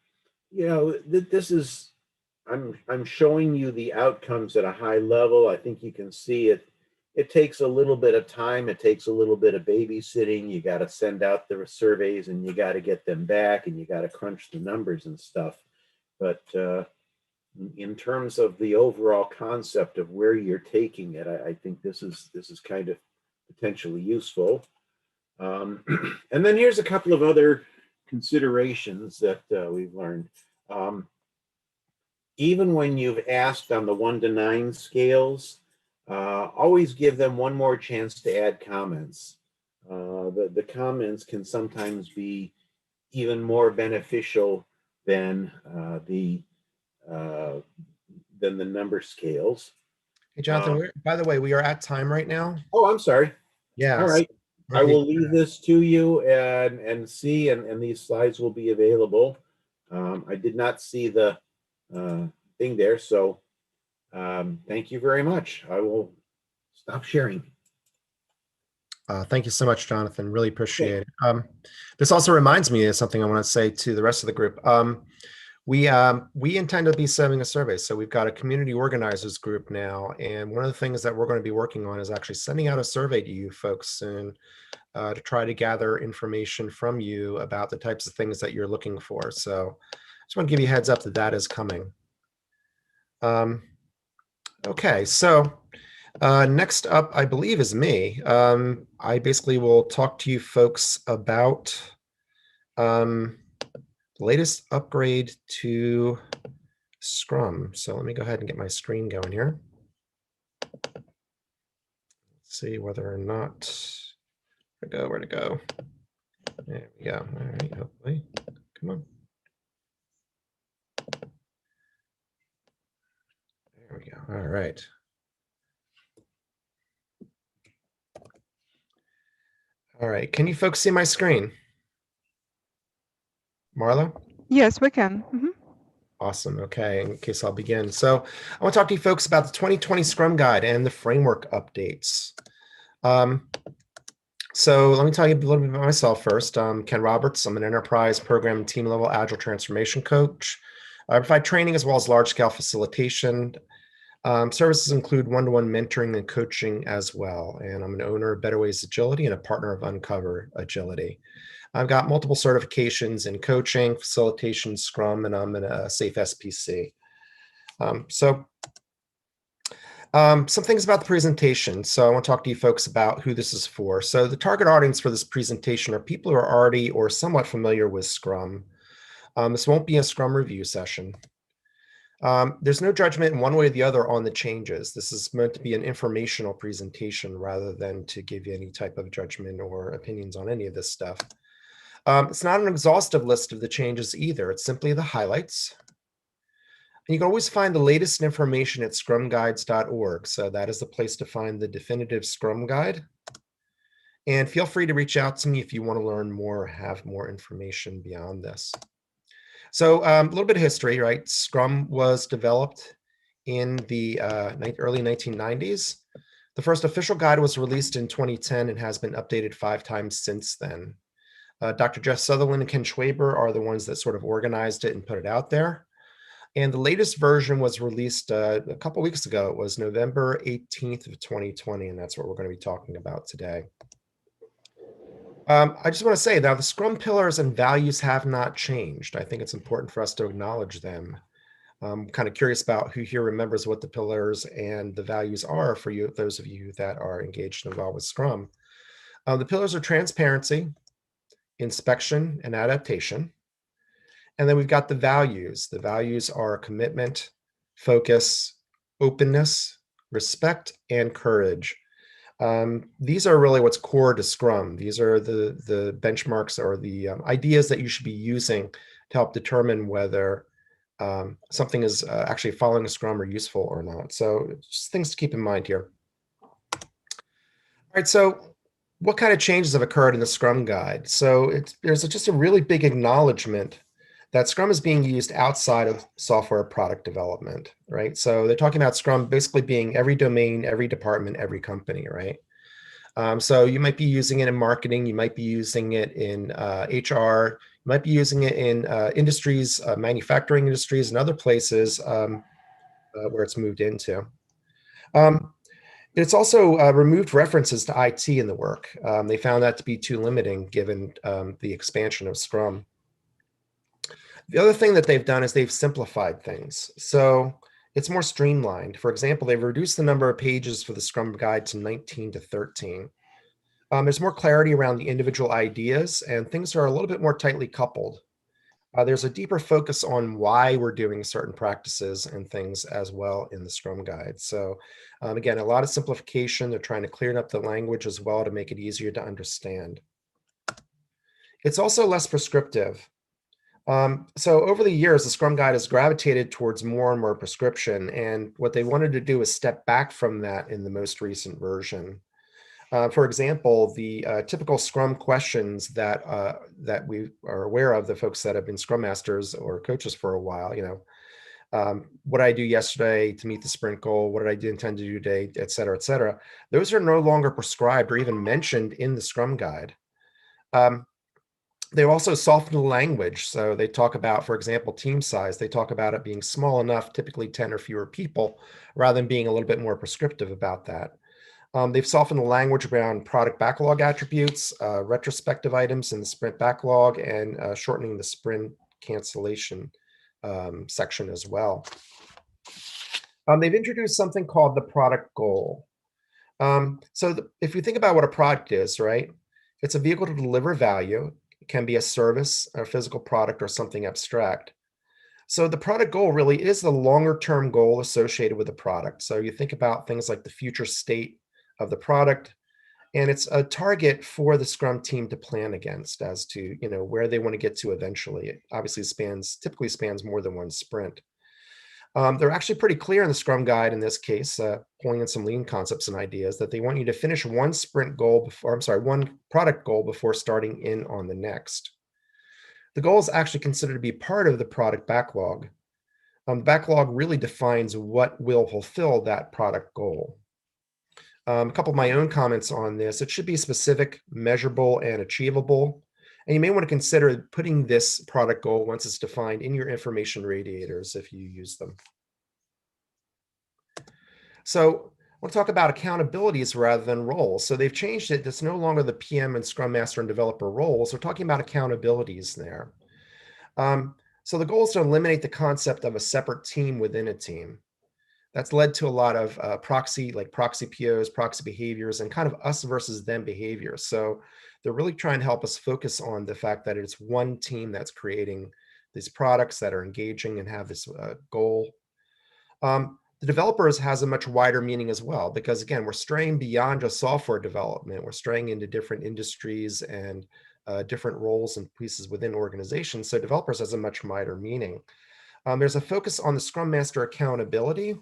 [SPEAKER 12] you know, this is, I'm showing you the outcomes at a high level. I think you can see it. It takes a little bit of time. It takes a little bit of babysitting. You got to send out the surveys and you got to get them back and you got to crunch the numbers and stuff. But in terms of the overall concept of where you're taking it, I think this is kind of potentially useful. And then here's a couple of other considerations that we've learned. Even when you've asked on the 1 to 9 scales, always give them one more chance to add comments. The comments can sometimes be even more beneficial than the number scales.
[SPEAKER 1] Hey, Jonathan, by the way, we are at time right now.
[SPEAKER 12] Oh, I'm sorry.
[SPEAKER 1] Yeah.
[SPEAKER 12] All right. I will leave this to you and see, and these slides will be available. I did not see the thing there, so thank you very much. I will stop sharing.
[SPEAKER 1] Thank you so much, Jonathan. Really appreciate it. This also reminds me of something I want to say to the rest of the group. We intend to be sending a survey. So we've got a community organizers group now. And one of the things that we're going to be working on is actually sending out a survey to you folks soon to try to gather information from you about the types of things that you're looking for. So I just want to give you a heads up that that is coming. Okay, so next up, I believe, is me. I basically will talk to you folks about the latest upgrade to Scrum. So let me go ahead and get my screen going here. Let's see whether or not, where to go. There we go. All right, hopefully, come on. There we go. All right. All right, can you folks see my screen? Marla?
[SPEAKER 13] Yes, we can.
[SPEAKER 1] Awesome. Okay, in case I'll begin. So I want to talk to you folks about the 2020 Scrum Guide and the framework updates. So let me tell you a little bit about myself first. I'm Ken Roberts. I'm an enterprise program and team level agile transformation coach. I provide training as well as large scale facilitation. Services include one-to-one mentoring and coaching as well. And I'm an owner of Better Ways Agility and a partner of Uncover Agility. I've got multiple certifications in coaching, facilitation, Scrum, and I'm in a safe SPC. Some things about the presentation. So I want to talk to you folks about who this is for. So the target audience for this presentation are people who are already or somewhat familiar with Scrum. This won't be a Scrum review session. There's no judgment in one way or the other on the changes. This is meant to be an informational presentation rather than to give you any type of judgment or opinions on any of this stuff. It's not an exhaustive list of the changes either. It's simply the highlights. And you can always find the latest information at scrumguides.org. So that is the place to find the definitive Scrum Guide. And feel free to reach out to me if you want to learn more or have more information beyond this. So a little bit of history, right? Scrum was developed in the early 1990s. The first official guide was released in 2010 and has been updated 5 times since then. Dr. Jeff Sutherland and Ken Schwaber are the ones that sort of organized it and put it out there. And the latest version was released a couple weeks ago. It was November 18th of 2020, and that's what we're going to be talking about today. I just want to say now the Scrum pillars and values have not changed. I think it's important for us to acknowledge them. I'm kind of curious about who here remembers what the pillars and the values are for you, those of you that are engaged and involved with Scrum. The pillars are transparency, inspection, and adaptation. And then we've got the values. The values are commitment, focus, openness, respect, and courage. These are really what's core to Scrum. These are the benchmarks or the ideas that you should be using to help determine whether something is actually following a Scrum or useful or not. So just things to keep in mind here. All right, so what kind of changes have occurred in the Scrum Guide? So there's just a really big acknowledgement that Scrum is being used outside of software product development, right? So they're talking about Scrum basically being every domain, every department, every company, right? So you might be using it in marketing, you might be using it in HR, you might be using it in industries, manufacturing industries, and other places where it's moved into. It's also removed references to IT in the work. They found that to be too limiting given the expansion of Scrum. The other thing that they've done is they've simplified things. So it's more streamlined. For example, they've reduced the number of pages for the Scrum Guide to 19 to 13. There's more clarity around the individual ideas, and things are a little bit more tightly coupled. There's a deeper focus on why we're doing certain practices and things as well in the Scrum Guide. So again, a lot of simplification. They're trying to clear up the language as well to make it easier to understand. It's also less prescriptive. So over the years, the Scrum Guide has gravitated towards more and more prescription, and what they wanted to do is step back from that in the most recent version. For example, the typical Scrum questions that that we are aware of, the folks that have been Scrum Masters or coaches for a while, what did I do yesterday to meet the sprint goal? What did I intend to do today, et cetera, et cetera. Those are no longer prescribed or even mentioned in the Scrum Guide. They also soften the language. So they talk about, for example, team size. They talk about it being small enough, typically 10 or fewer people, rather than being a little bit more prescriptive about that. They've softened the language around product backlog attributes, retrospective items in the sprint backlog, and shortening the sprint cancellation section as well. They've introduced something called the product goal. If you think about what a product is, right? It's a vehicle to deliver value. It can be a service, a physical product, or something abstract. So the product goal really is the longer term goal associated with the product. So you think about things like the future state of the product, and it's a target for the Scrum team to plan against as to where they want to get to eventually. It obviously typically spans more than one sprint. They're actually pretty clear in the Scrum Guide in this case, pulling in some lean concepts and ideas, that they want you to finish one sprint goal one product goal before starting in on the next. The goal is actually considered to be part of the product backlog. The backlog really defines what will fulfill that product goal. A couple of my own comments on this: it should be specific, measurable, and achievable. And you may want to consider putting this product goal, once it's defined, in your information radiators if you use them. So I want to talk about accountabilities rather than roles. So they've changed it. It's no longer the PM and Scrum Master and developer roles. We're talking about accountabilities there. So the goal is to eliminate the concept of a separate team within a team. That's led to a lot of proxy POs, proxy behaviors, and kind of us versus them behaviors. So they're really trying to help us focus on the fact that it's one team that's creating these products that are engaging and have this goal. The developers has a much wider meaning as well, because again, we're straying beyond just software development. We're straying into different industries and different roles and pieces within organizations. So developers has a much wider meaning. There's a focus on the Scrum Master accountability.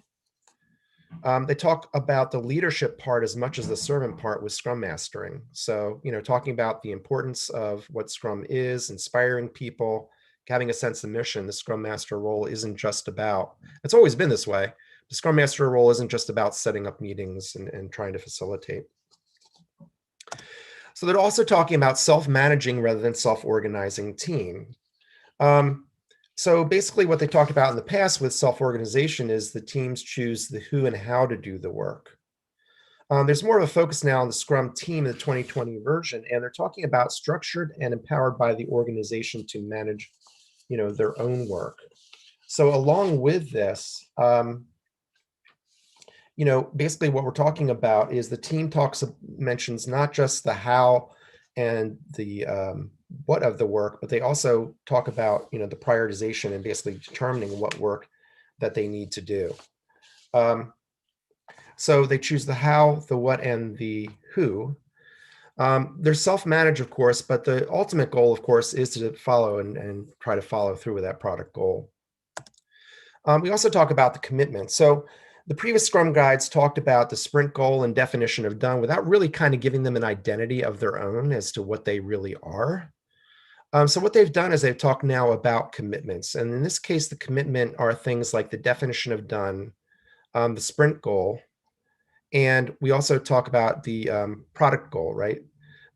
[SPEAKER 1] They talk about the leadership part as much as the servant part with Scrum Mastering. So, talking about the importance of what Scrum is, inspiring people, having a sense of mission. The Scrum Master role isn't just about, it's always been this way. The Scrum Master role isn't just about setting up meetings and trying to facilitate. So they're also talking about self-managing rather than self-organizing team. So basically what they talked about in the past with self-organization is the teams choose the who and how to do the work. There's more of a focus now on the Scrum team in the 2020 version, and they're talking about structured and empowered by the organization to manage, their own work. So along with this, basically what we're talking about is the team mentions not just the how and the what of the work, but they also talk about, the prioritization and basically determining what work that they need to do. So they choose the how, the what, and the who. They're self-managed, of course, but the ultimate goal, of course, is to follow and try to follow through with that product goal. We also talk about the commitment. So the previous Scrum guides talked about the sprint goal and definition of done without really kind of giving them an identity of their own as to what they really are. So what they've done is they've talked now about commitments. And in this case, the commitment are things like the definition of done, the sprint goal, and we also talk about the product goal, right?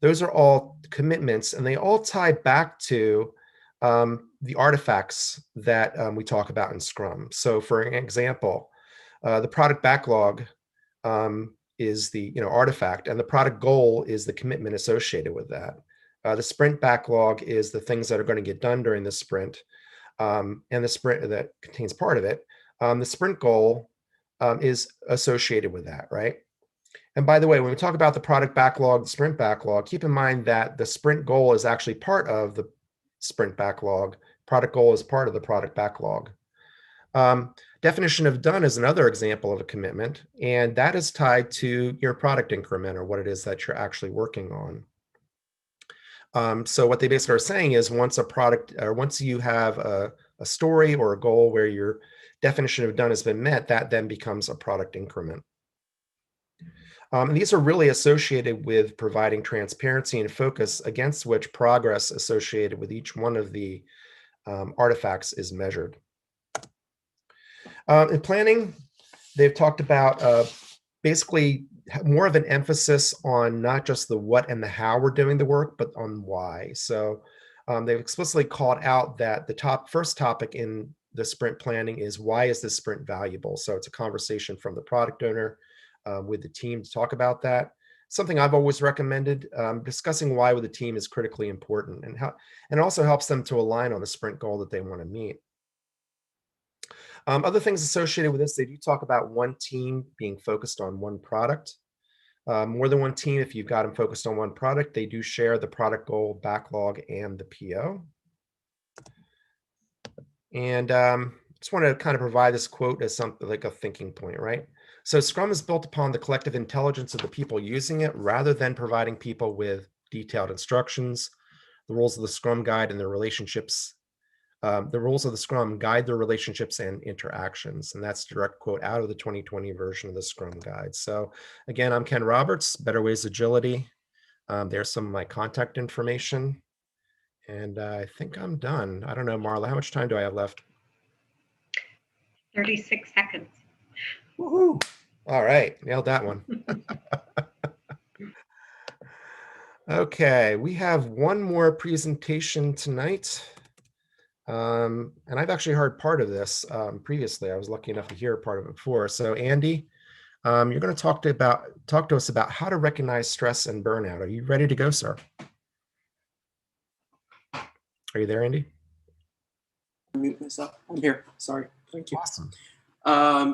[SPEAKER 1] Those are all commitments, and they all tie back to the artifacts that we talk about in Scrum. So for example, the product backlog is the artifact, and the product goal is the commitment associated with that. The sprint backlog is the things that are going to get done during the sprint, and the sprint that contains part of it. The sprint goal is associated with that, right? And by the way, when we talk about the product backlog, the sprint backlog, keep in mind that the sprint goal is actually part of the sprint backlog. Product goal is part of the product backlog. Definition of done is another example of a commitment, and that is tied to your product increment or what it is that you're actually working on. So what they basically are saying is once a product, or once you have a story or a goal where your definition of done has been met, that then becomes a product increment. And these are really associated with providing transparency and focus against which progress associated with each one of the artifacts is measured. In planning, they've talked about basically more of an emphasis on not just the what and the how we're doing the work, but on why. So they've explicitly called out that the first topic in the sprint planning is why is this sprint valuable? So it's a conversation from the product owner with the team to talk about that. Something I've always recommended, discussing why with the team is critically important, and it also helps them to align on the sprint goal that they want to meet. Other things associated with this, they do talk about one team being focused on one product. More than one team, if you've got them focused on one product, they do share the product goal, backlog, and the PO. And just want to kind of provide this quote as something like a thinking point, right? So Scrum is built upon the collective intelligence of the people using it rather than providing people with detailed instructions. The rules of the Scrum guide and their relationships. The rules of the Scrum guide their relationships and interactions. And that's a direct quote out of the 2020 version of the Scrum guide. So again, I'm Ken Roberts, Better Ways Agility. There's some of my contact information. And I think I'm done. I don't know, Marla, how much time do I have left?
[SPEAKER 4] 36 seconds.
[SPEAKER 1] Woohoo! All right, nailed that one. Okay, we have one more presentation tonight. And I've actually heard part of this previously. I was lucky enough to hear part of it before. So Andy, you're going to talk to us about how to recognize stress and burnout. Are you ready to go, sir? Are you there, Andy?
[SPEAKER 8] Mute myself. I'm here. Sorry. Thank you.
[SPEAKER 1] Awesome.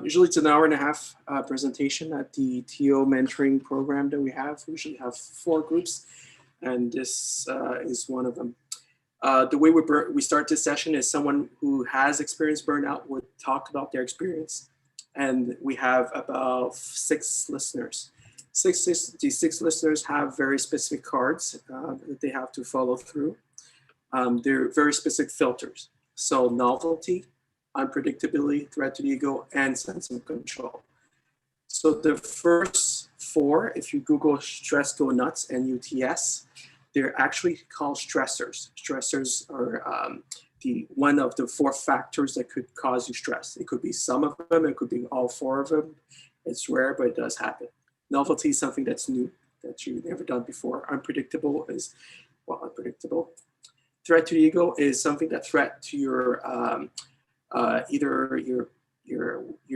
[SPEAKER 8] Usually it's an hour and a half presentation at the TO mentoring program that we have. We usually have 4 groups, and this is one of them. The way we start this session is someone who has experienced burnout would talk about their experience. And we have about 6 listeners. These 6 listeners have very specific cards that they have to follow through. They're very specific filters. So novelty, unpredictability, threat to the ego, and sense of control. So the first 4, if you Google stress go nuts, NUTS, they're actually called stressors. Stressors are one of the 4 factors that could cause you stress. It could be some of them, it could be all 4 of them. It's rare, but it does happen. Novelty is something that's new, that you've never done before. Unpredictable is, well, unpredictable. Threat to the ego is something that threat to your either your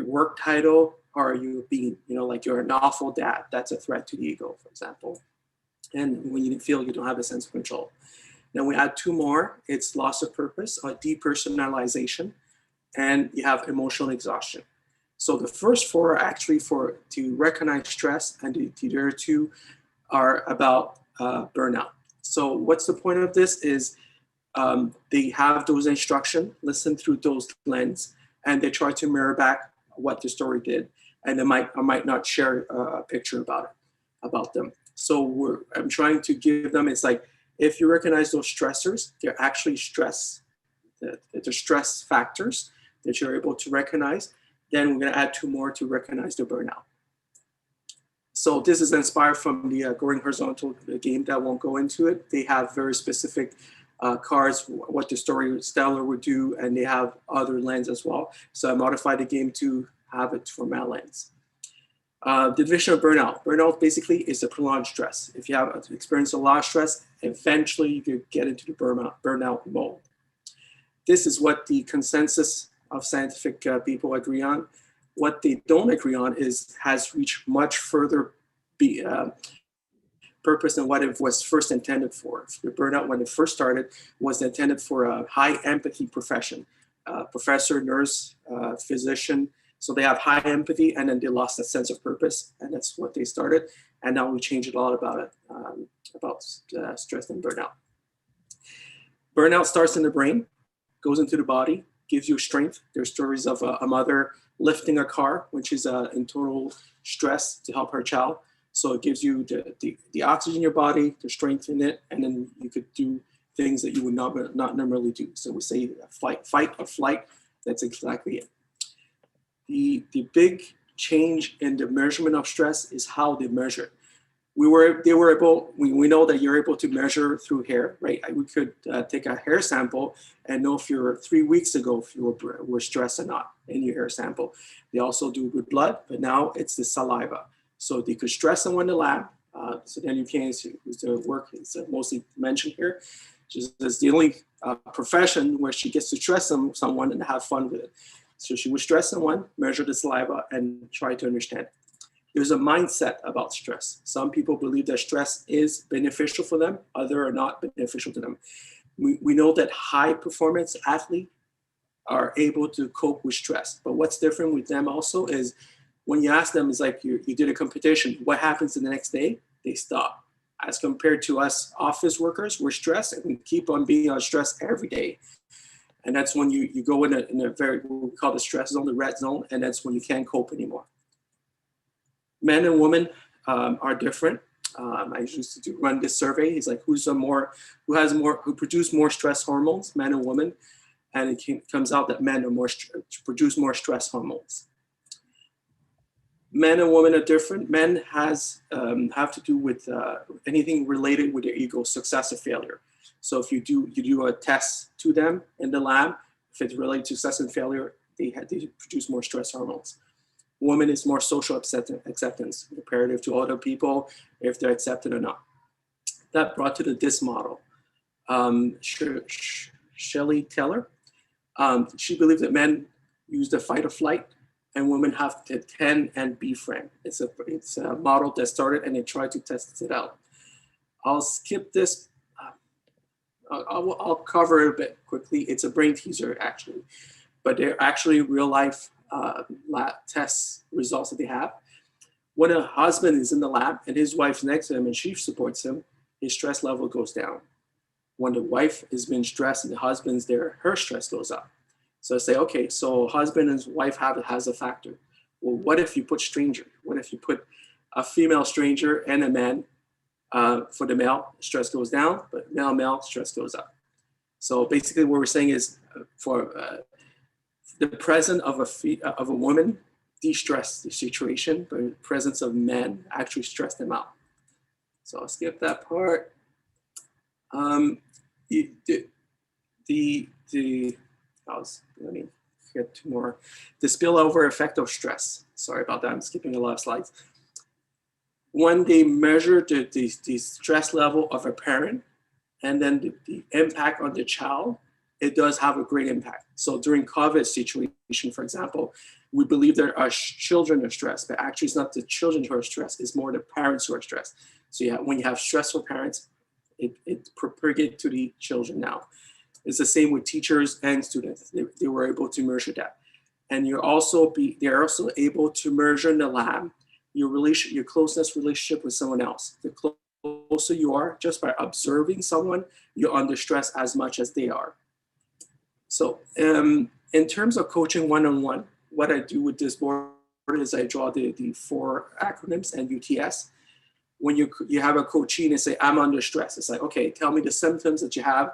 [SPEAKER 8] work title or you being, like you're an awful dad. That's a threat to the ego, for example. And when you feel you don't have a sense of control. Then we add 2 more. It's loss of purpose or depersonalization, and you have emotional exhaustion. So the first 4 are actually to recognize stress, and the other 2 are about burnout. So what's the point of this is they have those instructions, listen through those lens, and they try to mirror back what the story did. And they might or might not share a picture about them. So I'm trying to give them, it's like, if you recognize those stressors, they're actually stress, the stress factors that you're able to recognize, then we're gonna add 2 more to recognize the burnout. So this is inspired from the Going Horizontal game that won't go into it. They have very specific cards, what the storyteller would do, and they have other lens as well. So I modified the game to have it for my lens. The definition of burnout. Burnout basically is a prolonged stress. If you have experienced a lot of stress, eventually you could get into the burnout mode. This is what the consensus of scientific people agree on. What they don't agree on has reached much further purpose than what it was first intended for. The burnout, when it first started, was intended for a high empathy profession, professor, nurse, physician. So they have high empathy, and then they lost that sense of purpose, and that's what they started. And now we changed a lot about it, about stress and burnout. Burnout starts in the brain, goes into the body, gives you strength. There's stories of a mother lifting a car, which is in total stress to help her child. So it gives you the oxygen in your body, the strength in it, and then you could do things that you would not normally do. So we say fight or flight, that's exactly it. The big change in the measurement of stress is how they measure it. We know that you're able to measure through hair, right? We could take a hair sample and know if you're 3 weeks ago, if you were stressed or not in your hair sample. They also do with blood, but now it's the saliva. So they could stress someone in the lab. So then you can't see who's the work is mostly mentioned here. It's the only profession where she gets to stress someone and have fun with it. So she would stress someone, measure the saliva, and try to understand it. There's a mindset about stress. Some people believe that stress is beneficial for them, others are not beneficial to them. We know that high performance athletes are able to cope with stress, but what's different with them also is when you ask them, it's like you did a competition, what happens the next day? They stop. As compared to us office workers, we're stressed and we keep on being on stress every day. And that's when you go in a very, what we call the stress zone, the red zone, and that's when you can't cope anymore. Men and women are different. I used to run this survey. It's like who produce more stress hormones, men and women, and it comes out that men are produce more stress hormones. Men and women are different. Men have to do with anything related with their ego, success or failure. So if you do a test to them in the lab, if it's related to success and failure, they produce more stress hormones. Women is more social acceptance, comparative to other people, if they're accepted or not. That brought to the DISC model. Shelley Taylor, she believed that men use the fight or flight and women have to 10 and befriend. It's a model that started and they tried to test it out. I'll skip this. I'll cover it a bit quickly. It's a brain teaser actually, but they're actually real life lab test results that they have. When a husband is in the lab and his wife's next to him and she supports him, his stress level goes down. When the wife has been stressed and the husband's there, her stress goes up. So I say, okay, so husband and wife has a factor. Well, what if you put stranger? What if you put a female stranger and a man? For the male, stress goes down, but male, stress goes up. So basically what we're saying is for the presence of a woman de-stress the situation, but the presence of men actually stress them out. So I'll skip that part. Let me get two more. The spillover effect of stress. Sorry about that, I'm skipping a lot of slides. When they measure the stress level of a parent and then the impact on the child, it does have a great impact. So during COVID situation, for example, we believe there are children are stressed, but actually it's not the children who are stressed, it's more the parents who are stressed. So yeah, when you have stressful parents, it propagates to the children now. It's the same with teachers and students. They were able to measure that. And they're also able to measure in the lab your closeness relationship with someone else. The closer you are, just by observing someone, you're under stress as much as they are. So in terms of coaching one-on-one, what I do with this board is I draw the 4 acronyms and UTS. When you have a coachee and they say, I'm under stress, it's like, okay, tell me the symptoms that you have.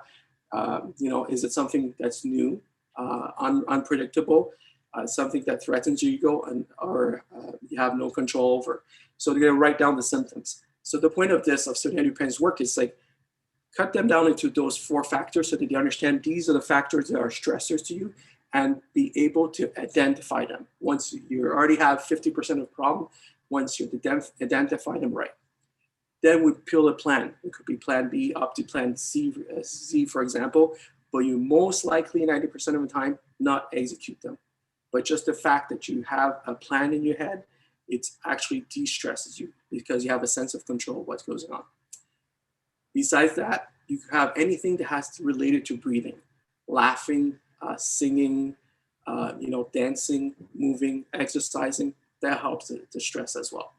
[SPEAKER 8] You know, is it something that's new, unpredictable, something that threatens your ego, or you have no control over? So they're gonna write down the symptoms. So the point of this, of Serenity Pen's work, is like, cut them down into those 4 factors so that they understand these are the factors that are stressors to you, and be able to identify them. Once you already have 50% of the problem, once you identify them right. Then we build a plan. It could be plan B up to plan C, for example, but you most likely 90% of the time not execute them. But just the fact that you have a plan in your head, it actually de-stresses you because you have a sense of control of what's going on. Besides that, you have anything that has to related to breathing, laughing, singing, you know, dancing, moving, exercising. That helps the stress as well.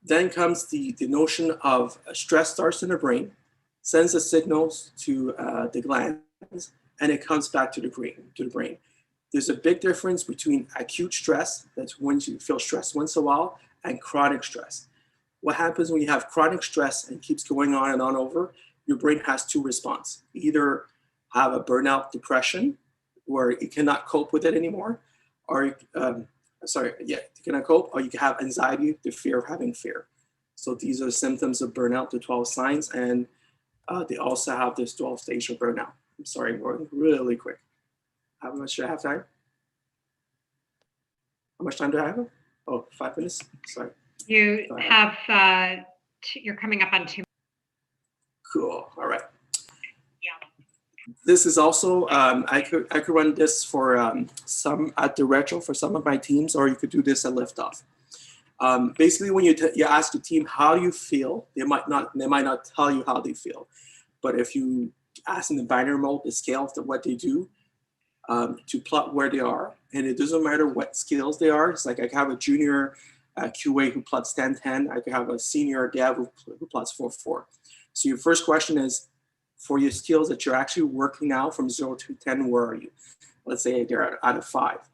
[SPEAKER 8] Then comes the notion of stress starts in the brain, sends the signals to the glands, and it comes back to the brain. There's a big difference between acute stress, that's when you feel stressed once in a while, and chronic stress. What happens when you have chronic stress and keeps going on and on over, your brain has 2 responses. Either have a burnout depression, where you cannot cope with it anymore, or you cannot cope, or you can have anxiety, the fear of having fear. So these are the symptoms of burnout, the 12 signs, and they also have this 12 stage of burnout. I'm sorry, I'm going really quick. How much do I have time? How much time do I have? Oh, 5 minutes, sorry.
[SPEAKER 4] You have, you're coming up on 2.
[SPEAKER 8] Cool, all right. This is also, I could run this for some at the retro for some of my teams, or you could do this at liftoff. Basically, when you ask the team, how do you feel? They might not tell you how they feel. But if you ask in the binary mode, the scale of what they do, to plot where they are, and it doesn't matter what skills they are. It's like I can have a junior QA who plots 10-10. I could have a senior dev who plots 4-4. So your first question is, for your skills that you're actually working now from 0 to 10, where are you? Let's say they're out of 5.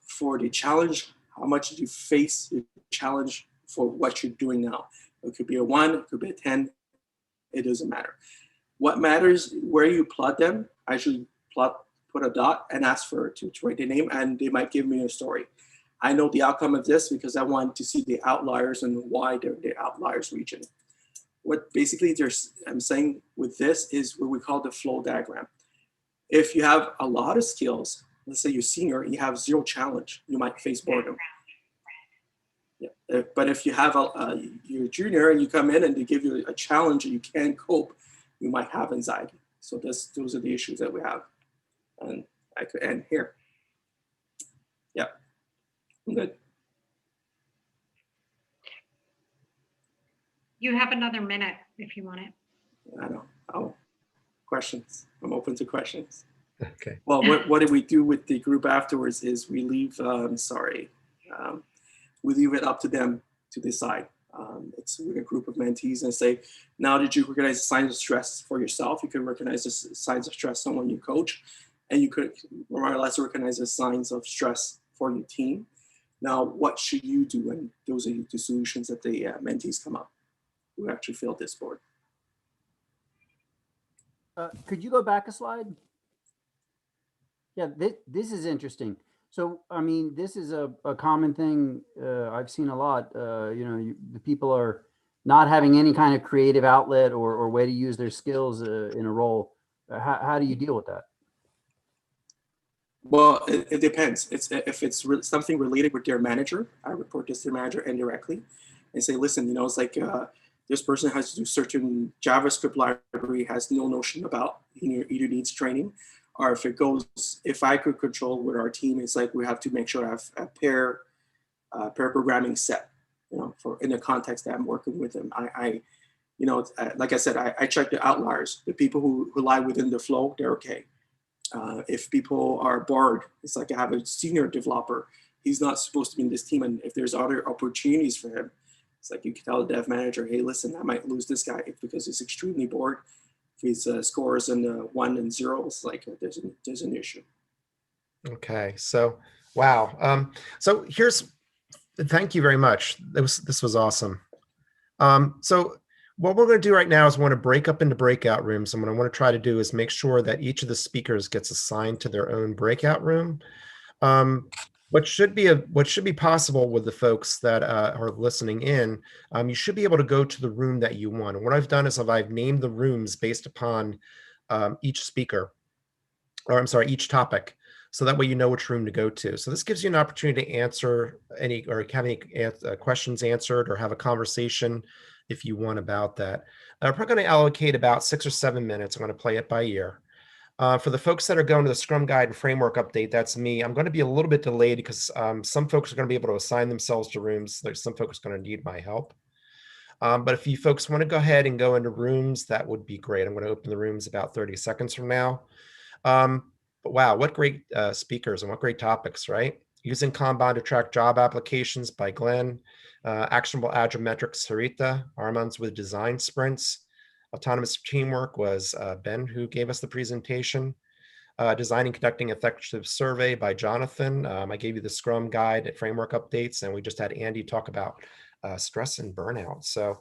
[SPEAKER 8] For the challenge, how much did you face the challenge for what you're doing now? It could be a 1, it could be a 10, it doesn't matter. What matters, where you plot them, I should put a dot and ask for to write their name, and they might give me a story. I know the outcome of this because I want to see the outliers and why they're the outliers region. What basically I'm saying with this is what we call the flow diagram. If you have a lot of skills, let's say you're senior, you have 0 challenge, you might face boredom. Yeah. But if you have you're junior and you come in and they give you a challenge and you can't cope, you might have anxiety. So those are the issues that we have. And I could end here. Yeah, I'm good.
[SPEAKER 4] You have another minute if you want it.
[SPEAKER 8] I know. Oh, questions. I'm open to questions.
[SPEAKER 1] Okay.
[SPEAKER 8] Well, what do we do with the group afterwards is we leave, we leave it up to them to decide. It's with a group of mentees and say, now did you recognize the signs of stress for yourself? You can recognize the signs of stress on when you coach, and you could more or less recognize the signs of stress for your team. Now, what should you do? And those are the solutions that the mentees come up. We actually filled this board.
[SPEAKER 13] Could you go back a slide? Yeah, this is interesting. So, I mean, this is a common thing I've seen a lot. You know, the people are not having any kind of creative outlet or way to use their skills in a role. How do you deal with that?
[SPEAKER 8] Well, it depends. If it's something related with their manager, I report this to their manager indirectly and say, listen, you know, it's like this person has to do certain JavaScript library, has no notion about, either needs training, or if I could control with our team, it's like we have to make sure I have a pair programming set, you know, for in the context that I'm working with them. You know, like I said, I check the outliers, the people who lie within the flow, they're okay. If people are bored, it's like I have a senior developer. He's not supposed to be in this team, and if there's other opportunities for him, It's like you can tell the dev manager, hey, listen, I might lose this guy because he's extremely bored. If his scores in 1 and 0, it's like there's an issue.
[SPEAKER 1] Okay, so wow. So thank you very much. This was awesome. So what we're going to do right now is we want to break up into breakout rooms, and what I want to try to do is make sure that each of the speakers gets assigned to their own breakout room. What should be possible with the folks that are listening in, you should be able to go to the room that you want. And what I've done is I've named the rooms based upon each speaker, or I'm sorry, each topic. So that way you know which room to go to. So this gives you an opportunity to answer any, or have any questions answered, or have a conversation if you want about that. We're probably going to allocate about 6 or 7 minutes. I'm going to play it by ear. For the folks that are going to the Scrum Guide and Framework Update, that's me. I'm going to be a little bit delayed because some folks are going to be able to assign themselves to rooms. There's some folks going to need my help. But if you folks want to go ahead and go into rooms, that would be great. I'm going to open the rooms about 30 seconds from now. But wow, what great speakers and what great topics, right? Using Kanban to track job applications by Glenn, Actionable Agile Metrics, Haritha, Arman's with design sprints. Autonomous teamwork was Ben who gave us the presentation. Designing Conducting Effective Survey by Jonathon. I gave you the Scrum Guide and Framework Updates, and we just had Andy talk about stress and burnout. So